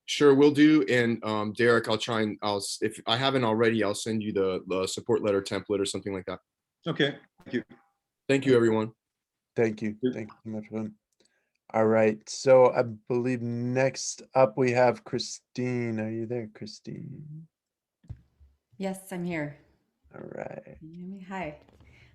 Sure, will do. And Derek, I'll try and if I haven't already, I'll send you the support letter template or something like that. Okay, thank you. Thank you, everyone. Thank you. Thank you so much, William. All right. So I believe next up we have Christine. Are you there, Christine? Yes, I'm here. All right. Can you hear me? Hi.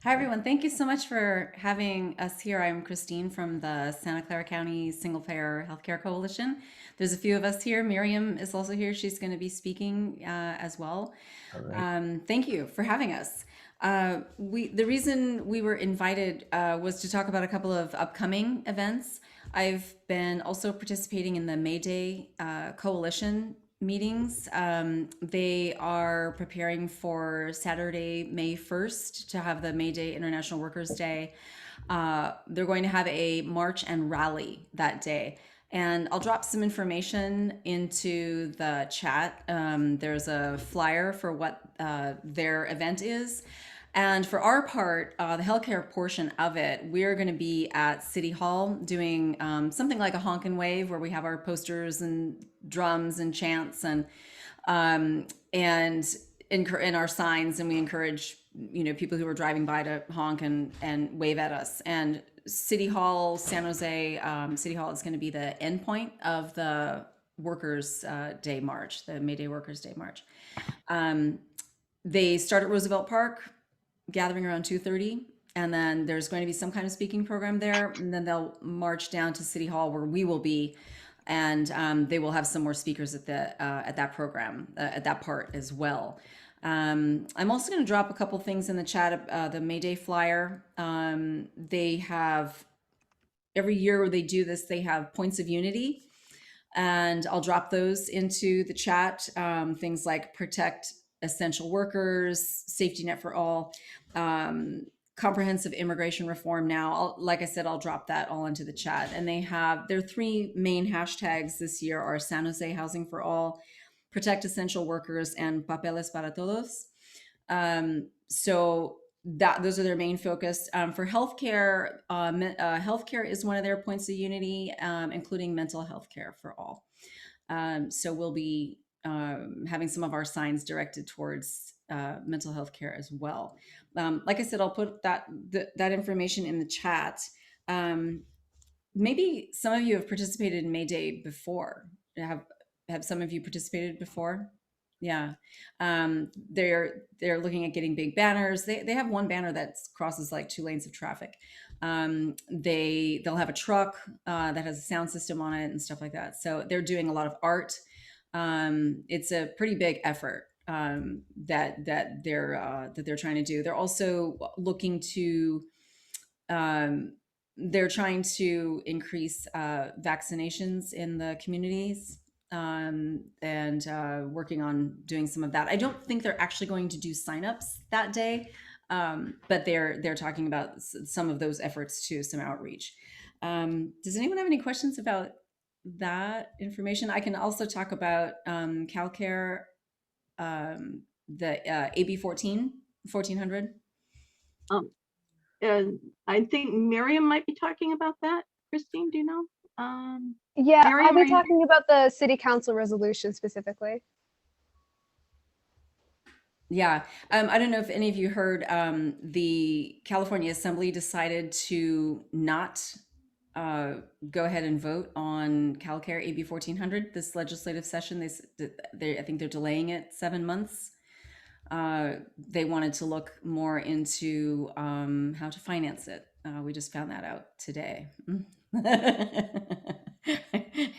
Hi, everyone. Thank you so much for having us here. I'm Christine from the Santa Clara County Single Payer Healthcare Coalition. There's a few of us here. Meriam is also here. She's going to be speaking as well. All right. Thank you for having us. The reason we were invited was to talk about a couple of upcoming events. I've been also participating in the May Day Coalition meetings. They are preparing for Saturday, May 1st to have the May Day International Workers' Day. They're going to have a march and rally that day. And I'll drop some information into the chat. There's a flyer for what their event is. And for our part, the healthcare portion of it, we're going to be at City Hall doing something like a honk and wave, where we have our posters and drums and chants and our signs, and we encourage people who are driving by to honk and wave at us. And City Hall, San Jose City Hall is going to be the end point of the Workers' Day March, the May Day Workers' Day March. They start at Roosevelt Park, gathering around 2:30, and then there's going to be some kind of speaking program there, and then they'll march down to City Hall, where we will be, and they will have some more speakers at that program, at that part as well. I'm also going to drop a couple things in the chat. The May Day flyer. They have, every year they do this, they have points of unity, and I'll drop those into the chat. Things like protect essential workers, safety net for all, comprehensive immigration reform. Now, like I said, I'll drop that all into the chat. And their three main hashtags this year are San Jose Housing for All, Protect Essential Workers, and Papeles para Todos. So those are their main focus. For healthcare, healthcare is one of their points of unity, including mental health care for all. So we'll be having some of our signs directed towards mental health care as well. Like I said, I'll put that information in the chat. Maybe some of you have participated in May Day before. Have some of you participated before? Yeah. They're looking at getting big banners. They have one banner that crosses like 2 lanes of traffic. They'll have a truck that has a sound system on it and stuff like that. So they're doing a lot of art. It's a pretty big effort that they're trying to do. They're also looking to they're trying to increase vaccinations in the communities. and working on doing some of that. I don't think they're actually going to do signups that day, but they're talking about some of those efforts too, some outreach. Does anyone have any questions about that information? I can also talk about CalCare, the AB 1400. And I think Miriam might be talking about that. Christine, do you know? Yeah, Miriam, I'll are be you- talking about the city council resolution specifically. Yeah, I don't know if any of you heard, the California Assembly decided to not go ahead and vote on CalCare AB 1400 this legislative session. I think they're delaying it 7 months. They wanted to look more into how to finance it. We just found that out today. I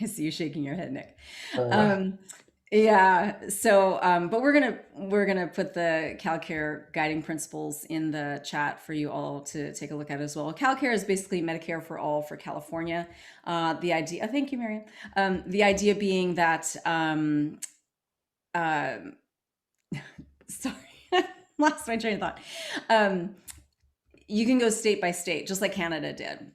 see you shaking your head, Nick. Yeah. So, but we're gonna put the CalCare guiding principles in the chat for you all to take a look at as well. CalCare is basically Medicare for all for California. The idea. Thank you, Miriam. The idea being that. Sorry, lost my train of thought. You can go state by state, just like Canada did.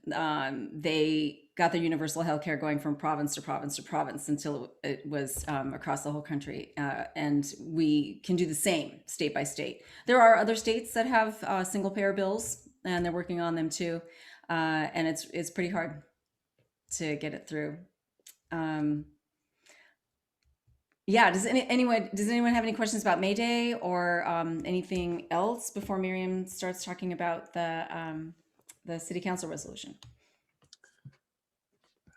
They got their universal healthcare going from province to province to province until it was across the whole country. And we can do the same state by state. There are other states that have single payer bills, and they're working on them too. And it's pretty hard to get it through. Yeah, does anyone have any questions about May Day or anything else before Miriam starts talking about the city council resolution?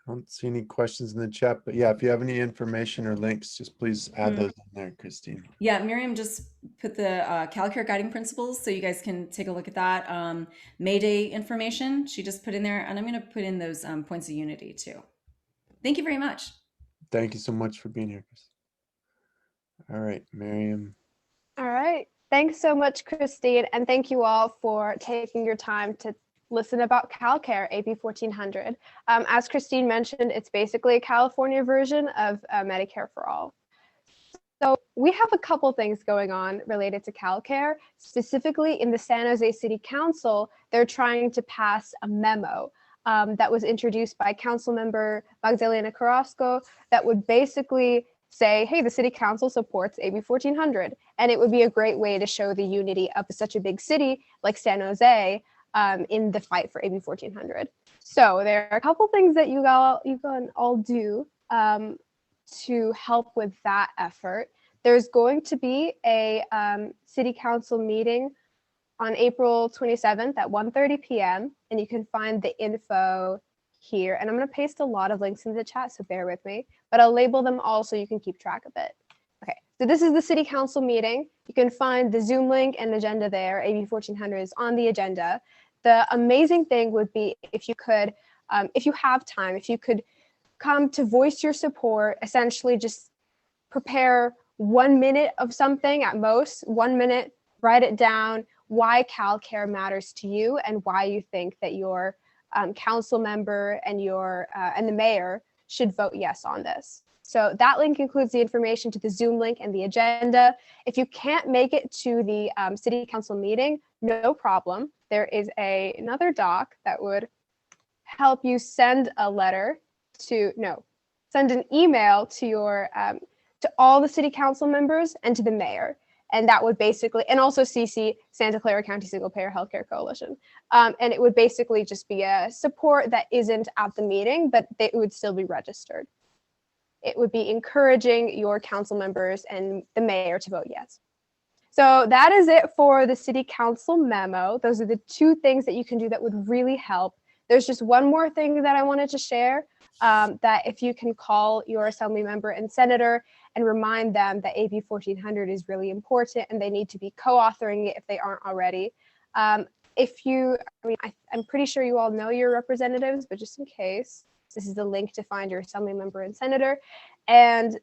I don't see any questions in the chat, but yeah, if you have any information or links, just please add those in there, Christine. Yeah, Miriam just put the CalCare guiding principles, so you guys can take a look at that. May Day information, she just put in there, and I'm going to put in those points of unity too. Thank you very much. Thank you so much for being here, Chris. All right, Miriam. All right. Thanks so much, Christine. And thank you all for taking your time to listen about CalCare AB 1400. As Christine mentioned, it's basically a California version of Medicare for All. So we have a couple things going on related to CalCare. Specifically in the San Jose City Council, they're trying to pass a memo that was introduced by Council Member Magdalena Carrasco that would basically say, hey, the city council supports AB 1400. And it would be a great way to show the unity of such a big city like San Jose in the fight for AB 1400. So there are a couple things that you can all do to help with that effort. There's going to be a city council meeting on April 27th at 1:30 p.m. and you can find the info here. And I'm going to paste a lot of links in the chat, so bear with me, but I'll label them all so you can keep track of it. Okay, so this is the city council meeting. You can find the Zoom link and agenda there. AB 1400 is on the agenda. The amazing thing would be if you could, if you have time, if you could come to voice your support, essentially just prepare 1 minute of something at most, 1 minute, write it down, why CalCare matters to you and why you think that your council member and the mayor should vote yes on this. So that link includes the information to the Zoom link and the agenda. If you can't make it to the city council meeting, no problem. There is another doc that would help you send a letter send an email to your to all the city council members and to the mayor. And that would basically, and also CC Santa Clara County Single Payer Healthcare Coalition. And it would basically just be a support that isn't at the meeting, but it would still be registered. It would be encouraging your council members and the mayor to vote yes. So that is it for the city council memo. Those are the two things that you can do that would really help. There's just one more thing that I wanted to share, that if you can call your assembly member and senator and remind them that AB 1400 is really important and they need to be co-authoring it if they aren't already. I'm pretty sure you all know your representatives, but just in case, this is the link to find your assembly member and senator, and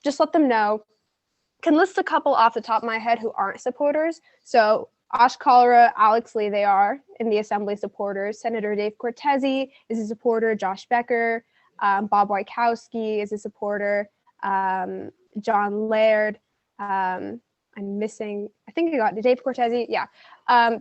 just let them know. Can list a couple off the top of my head who aren't supporters. So Ash Kalra, Alex Lee, they are in the assembly supporters. Senator Dave Cortez is a supporter. Josh Becker, Bob Wykowski is a supporter. John Laird. I'm missing, I think I got Dave Cortez. Yeah,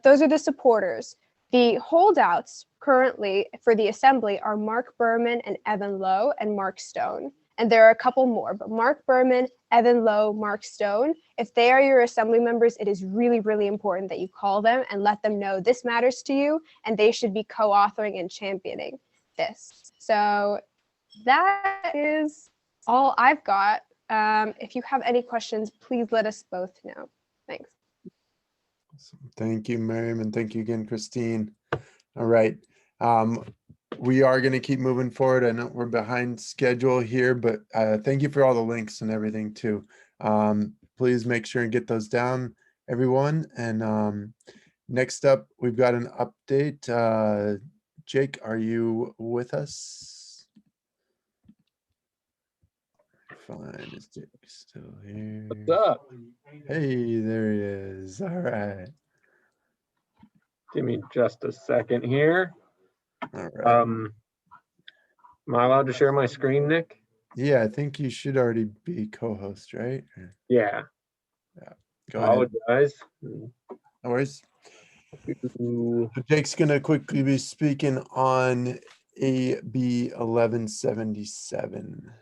those are the supporters. The holdouts currently for the assembly are Mark Berman and Evan Lowe and Mark Stone. And there are a couple more, but Mark Berman, Evan Lowe, Mark Stone, if they are your assembly members, it is really, really important that you call them and let them know this matters to you and they should be co-authoring and championing this. So that is all I've got. If you have any questions, please let us both know. Thanks. Thank you, Miriam, and thank you again, Christine. All right. We are going to keep moving forward. I know we're behind schedule here, but thank you for all the links and everything too. Please make sure and get those down, everyone. And next up, we've got an update. Jake, are you with us? Fine, is Jake still here? What's up? Hey, there he is. All right. Give me just a second here. All right. Am I allowed to share my screen, Nick? Yeah, I think you should already be co-host, right? Yeah. Yeah. Go ahead. Apologize. No worries. So Jake's gonna quickly be speaking on AB 1177.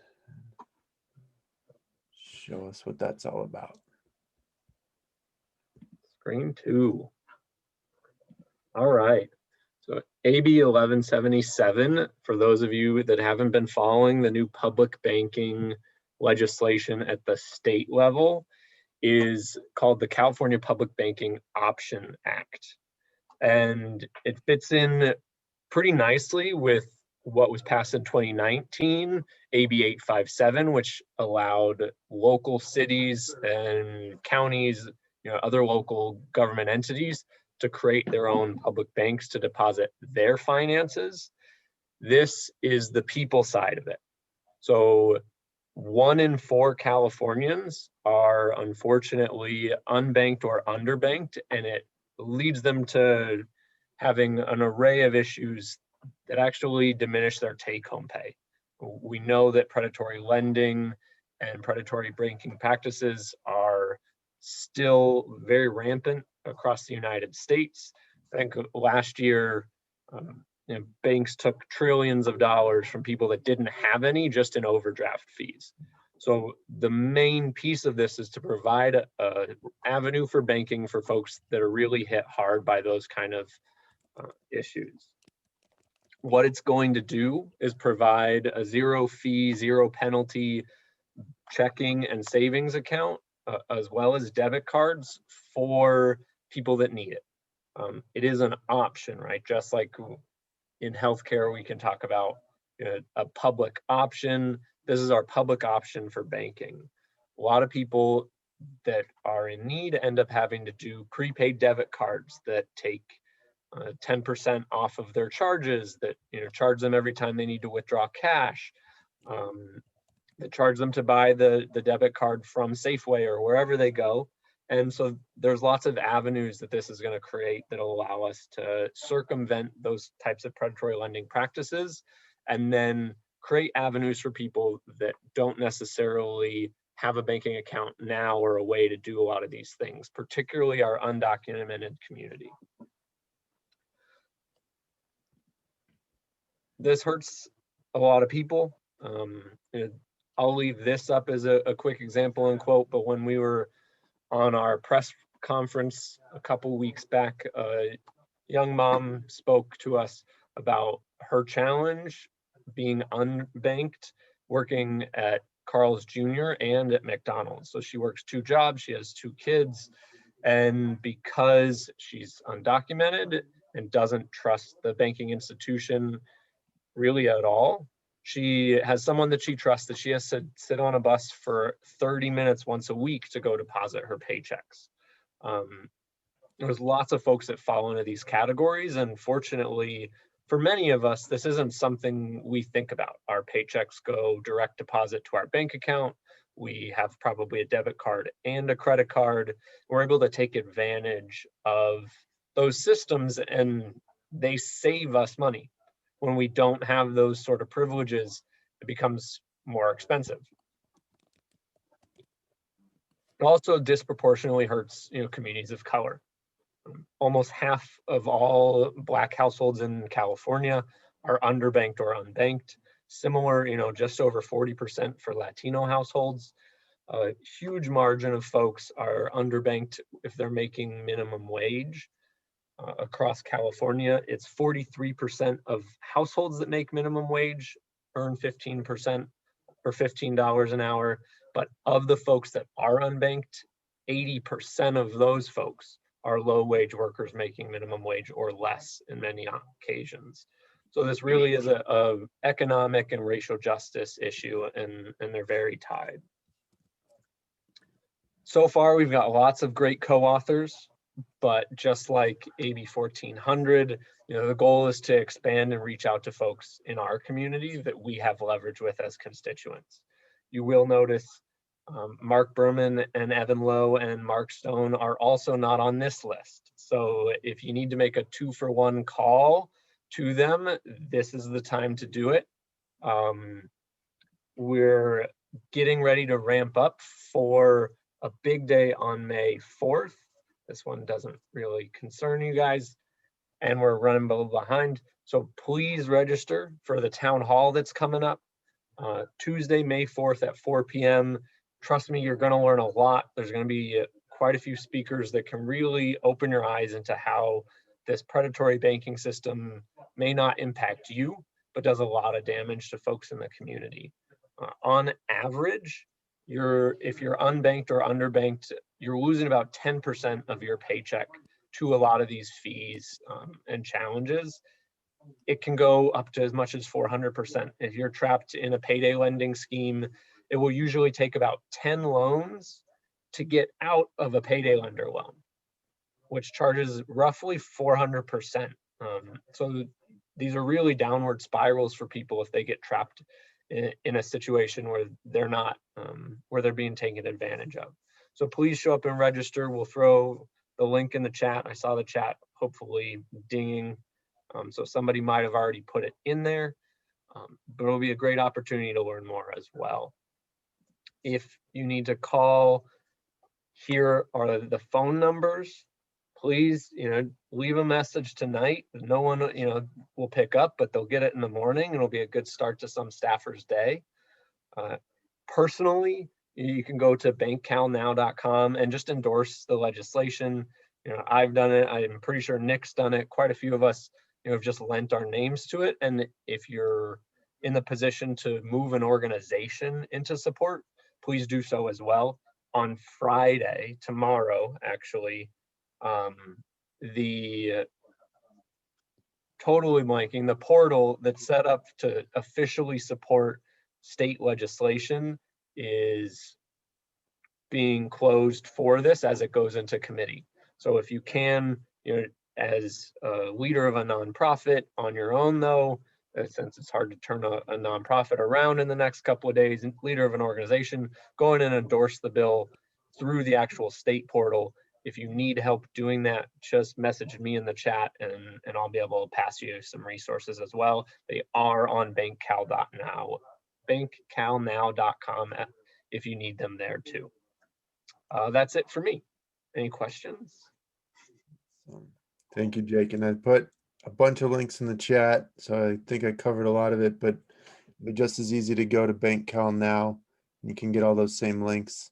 Show us what that's all about. Screen 2. All right. So AB 1177, for those of you that haven't been following the new public banking legislation at the state level, is called the California Public Banking Option Act. And it fits in pretty nicely with what was passed in 2019, AB 857, which allowed local cities and counties, other local government entities to create their own public banks to deposit their finances. This is the people side of it. So 1 in 4 Californians are unfortunately unbanked or underbanked, and it leads them to having an array of issues that actually diminish their take-home pay. We know that predatory lending and predatory banking practices are still very rampant across the United States. I think last year, banks took trillions of dollars from people that didn't have any just in overdraft fees. So the main piece of this is to provide an avenue for banking for folks that are really hit hard by those kind of issues. What it's going to do is provide a zero fee, zero penalty checking and savings account, as well as debit cards for people that need it. It is an option, right? Just like in healthcare, we can talk about a public option. This is our public option for banking. A lot of people that are in need end up having to do prepaid debit cards that take 10% off of their charges, that charge them every time they need to withdraw cash, that charge them to buy the debit card from Safeway or wherever they go. And so there's lots of avenues that this is going to create that will allow us to circumvent those types of predatory lending practices, and then create avenues for people that don't necessarily have a banking account now or a way to do a lot of these things, particularly our undocumented community. This hurts a lot of people. I'll leave this up as a quick example and quote, but when we were on our press conference a couple weeks back, a young mom spoke to us about her challenge being unbanked, working at Carl's Jr. and at McDonald's. So she works 2 jobs, she has 2 kids, and because she's undocumented and doesn't trust the banking institution really at all, she has someone that she trusts that she has to sit on a bus for 30 minutes once a week to go deposit her paychecks. There's lots of folks that fall into these categories, and fortunately for many of us, this isn't something we think about. Our paychecks go direct deposit to our bank account. We have probably a debit card and a credit card. We're able to take advantage of those systems, and they save us money. When we don't have those sort of privileges, it becomes more expensive. It also disproportionately hurts, communities of color. Almost half of all Black households in California are underbanked or unbanked. Similar, just over 40% for Latino households. A huge margin of folks are underbanked if they're making minimum wage. Across California, it's 43% of households that make minimum wage earn 15% or $15 an hour. But of the folks that are unbanked, 80% of those folks are low wage workers making minimum wage or less in many occasions. So this really is a economic and racial justice issue, and they're very tied. So far, we've got lots of great co-authors, but just like AB 1400, the goal is to expand and reach out to folks in our community that we have leverage with as constituents. You will notice Mark Berman and Evan Lowe and Mark Stone are also not on this list. So if you need to make a 2-for-1 call to them, this is the time to do it. We're getting ready to ramp up for a big day on May 4th. This one doesn't really concern you guys, and we're running a little behind. So please register for the town hall that's coming up Tuesday, May 4th at 4 p.m. Trust me, you're going to learn a lot. There's going to be quite a few speakers that can really open your eyes into how this predatory banking system may not impact you, but does a lot of damage to folks in the community. On average, if you're unbanked or underbanked, you're losing about 10% of your paycheck to a lot of these fees and challenges. It can go up to as much as 400%. If you're trapped in a payday lending scheme, it will usually take about 10 loans to get out of a payday lender loan, which charges roughly 400%. So these are really downward spirals for people if they get trapped in a situation where they're not, where they're being taken advantage of. So please show up and register. We'll throw the link in the chat. I saw the chat hopefully dinging. So somebody might have already put it in there, but it'll be a great opportunity to learn more as well. If you need to call, here are the phone numbers. Please, leave a message tonight. No one, will pick up, but they'll get it in the morning. It'll be a good start to some staffer's day. Personally, you can go to bankcalnow.com and just endorse the legislation. I've done it. I'm pretty sure Nick's done it. Quite a few of us, have just lent our names to it. And if you're in the position to move an organization into support, please do so as well. On Friday, tomorrow, actually, the totally blanking, the portal that's set up to officially support state legislation is being closed for this as it goes into committee. So if you can, as a leader of a nonprofit on your own though, since it's hard to turn a nonprofit around in the next couple of days, and leader of an organization, go in and endorse the bill through the actual state portal. If you need help doing that, just message me in the chat and I'll be able to pass you some resources as well. They are on bankcal.now, bankcalnow.com if you need them there too. That's it for me. Any questions? Thank you, Jake. And I put a bunch of links in the chat, so I think I covered a lot of it, but just as easy to go to BankCal now. You can get all those same links.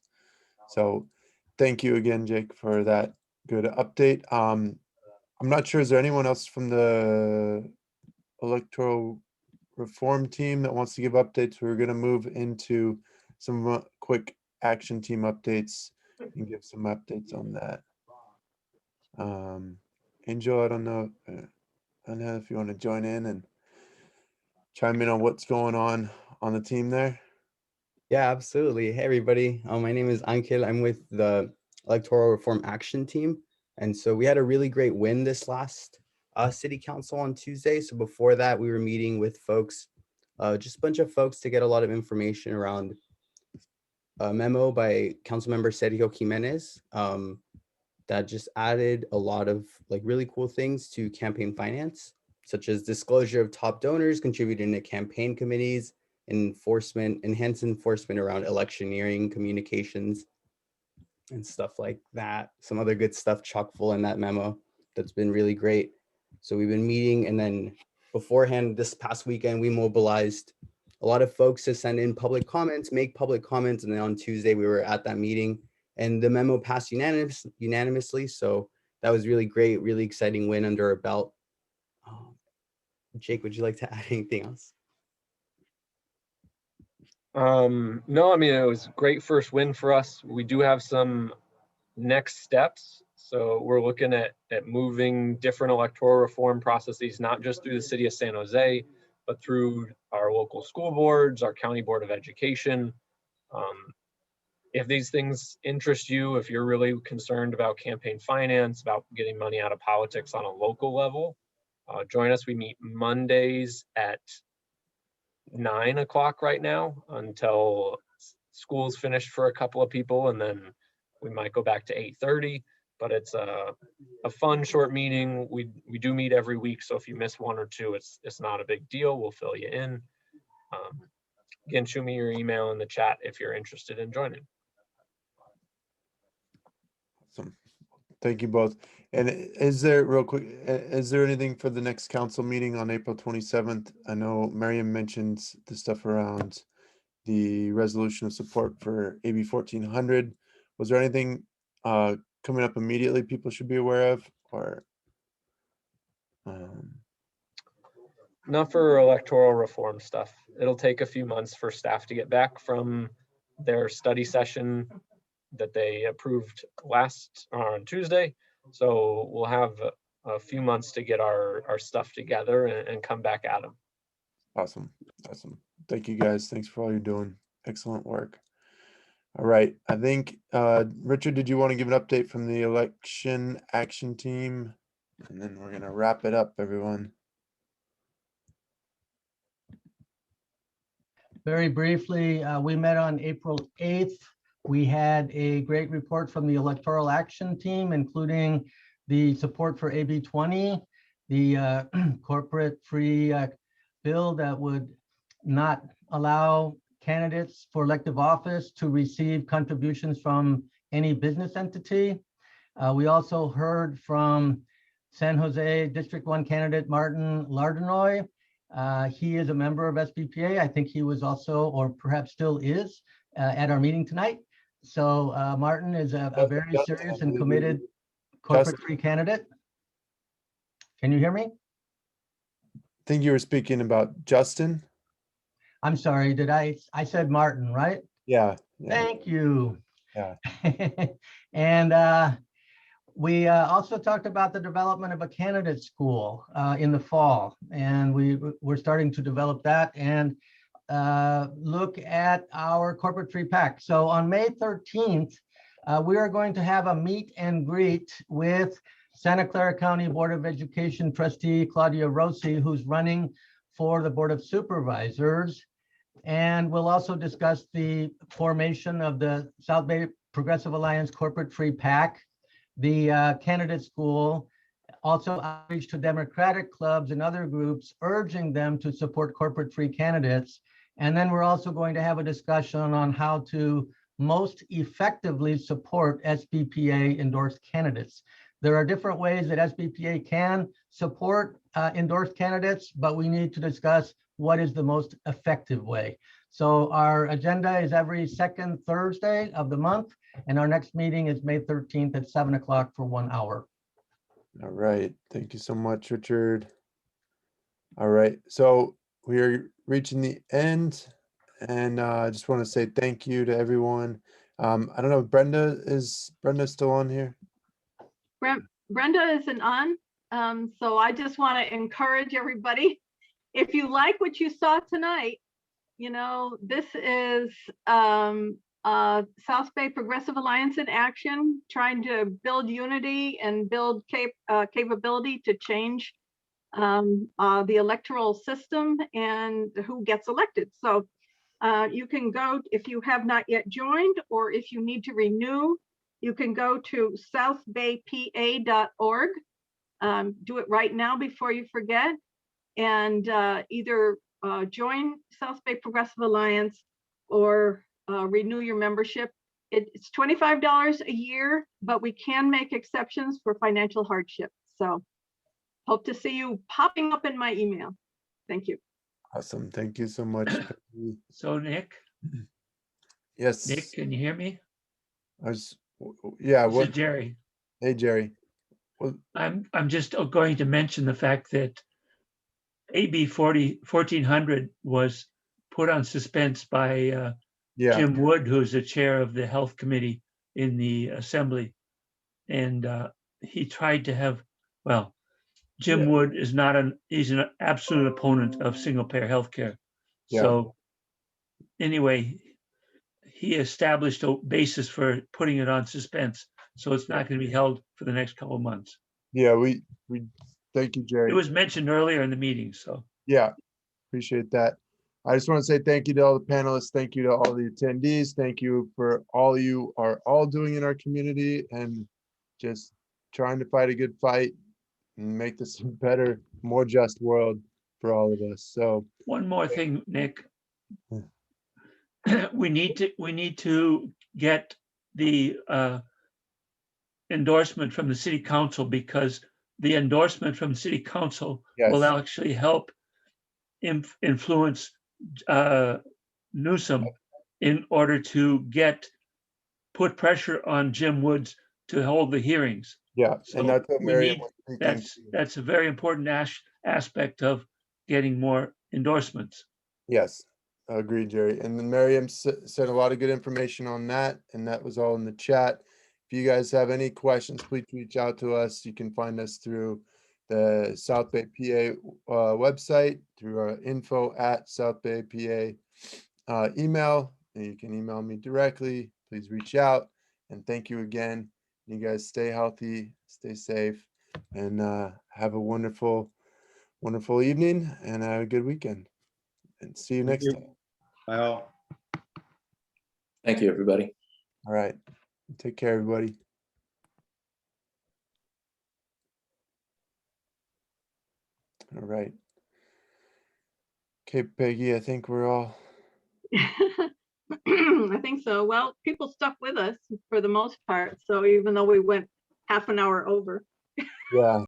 So thank you again, Jake, for that good update. I'm not sure, is there anyone else from the electoral reform team that wants to give updates? We're going to move into some quick action team updates and give some updates on that. Angel, I don't know if you want to join in and chime in on what's going on the team there. Yeah, absolutely. Hey, everybody. My name is Ankil. I'm with the Electoral Reform Action Team. And so we had a really great win this last city council on Tuesday. So before that, we were meeting with folks, just a bunch of folks to get a lot of information around a memo by Councilmember Sergio Jimenez that just added a lot of really cool things to campaign finance, such as disclosure of top donors contributing to campaign committees, enhanced enforcement around electioneering communications, and stuff like that. Some other good stuff chock full in that memo that's been really great. So we've been meeting, and then beforehand this past weekend, we mobilized a lot of folks to send in public comments, make public comments. And then on Tuesday, we were at that meeting and the memo passed unanimously. So that was really great, really exciting win under our belt. Jake, would you like to add anything else? No, I mean, it was a great first win for us. We do have some next steps. So we're looking at moving different electoral reform processes, not just through the city of San Jose, but through our local school boards, our county board of education. If these things interest you, if you're really concerned about campaign finance, about getting money out of politics on a local level, join us. We meet Mondays at 9 o'clock right now until school's finished for a couple of people, and then we might go back to 8:30. But it's a fun short meeting. We do meet every week, so if you miss one or two, it's not a big deal. We'll fill you in. Again, shoot me your email in the chat if you're interested in joining. Awesome. Thank you both. And is there, real quick, is there anything for the next council meeting on April 27th? I know Meriam mentioned the stuff around the resolution of support for AB 1400. Was there anything coming up immediately people should be aware of, or? Not for electoral reform stuff. It'll take a few months for staff to get back from their study session that they approved on Tuesday. So we'll have a few months to get our stuff together and come back at them. Awesome. Awesome. Thank you guys. Thanks for all you're doing. Excellent work. All right. I think, Richard, did you want to give an update from the election action team? And then we're going to wrap it up, everyone. Very briefly, we met on April 8th. We had a great report from the electoral action team, including the support for AB 20, the corporate free bill that would not allow candidates for elective office to receive contributions from any business entity. We also heard from San Jose District 1 candidate Martin Lardenoy. He is a member of SBPA. I think he was also, or perhaps still is, at our meeting tonight. So Martin is a very serious and committed corporate free candidate. Can you hear me? I think you were speaking about Justin. I'm sorry, did I said Martin, right? Yeah. Thank you. Yeah. And we also talked about the development of a candidate school in the fall, and we're starting to develop that and look at our corporate free pack. So on May 13th, we are going to have a meet and greet with Santa Clara County Board of Education trustee Claudia Rossi, who's running for the Board of Supervisors. And we'll also discuss the formation of the South Bay Progressive Alliance Corporate Free PAC, the candidate school, also outreach to Democratic clubs and other groups, urging them to support corporate free candidates. And then we're also going to have a discussion on how to most effectively support SBPA endorsed candidates. There are different ways that SBPA can support endorsed candidates, but we need to discuss what is the most effective way. So our agenda is every second Thursday of the month, and our next meeting is May 13th at 7 o'clock for 1 hour. All right. Thank you so much, Richard. All right. So we are reaching the end, and I just want to say thank you to everyone. I don't know, is Brenda still on here? Brenda isn't on. So I just want to encourage everybody, if you like what you saw tonight, you know, this is South Bay Progressive Alliance in action, trying to build unity and build capability to change the electoral system and who gets elected. So you can go, if you have not yet joined, or if you need to renew, you can go to southbaypa.org. Do it right now before you forget, and either join South Bay Progressive Alliance or renew your membership. It's $25 a year, but we can make exceptions for financial hardship. So hope to see you popping up in my email. Thank you. Awesome. Thank you so much. Peggy. So Nick, Yes. Nick, can you hear me? Yeah. This is Jerry. Hey, Jerry. Well, I'm just going to mention the fact that AB 1400 was put on suspense by Jim Wood, who's the chair of the Health Committee in the Assembly. And he tried to have, well, Jim Wood is he's an absolute opponent of single payer healthcare. So anyway, he established a basis for putting it on suspense. So it's not going to be held for the next couple of months. Yeah, we thank you, Jerry. It was mentioned earlier in the meeting, so. Yeah, appreciate that. I just want to say thank you to all the panelists. Thank you to all the attendees. Thank you for all you are all doing in our community and just trying to fight a good fight and make this a better, more just world for all of us. So one more thing, Nick. We need to get the endorsement from the city council, because the endorsement from the city council will actually help influence Newsom in order to put pressure on Jim Woods to hold the hearings. Yeah, so and that's what Meriam was thinking. That's a very important aspect of getting more endorsements. Yes, I agree, Jerry. And then Meriam said a lot of good information on that, and that was all in the chat. If you guys have any questions, please reach out to us. You can find us through the South Bay PA website, through our info@South Bay PA email. And you can email me directly. Please reach out. And thank you again. You guys stay healthy, stay safe, and have a wonderful, wonderful evening and a good weekend. And see you next time. Bye all. Thank you, everybody. All right. Take care, everybody. All right. Okay, Peggy, I think we're all. I think so. Well, people stuck with us for the most part. So even though we went half an hour over. Yeah.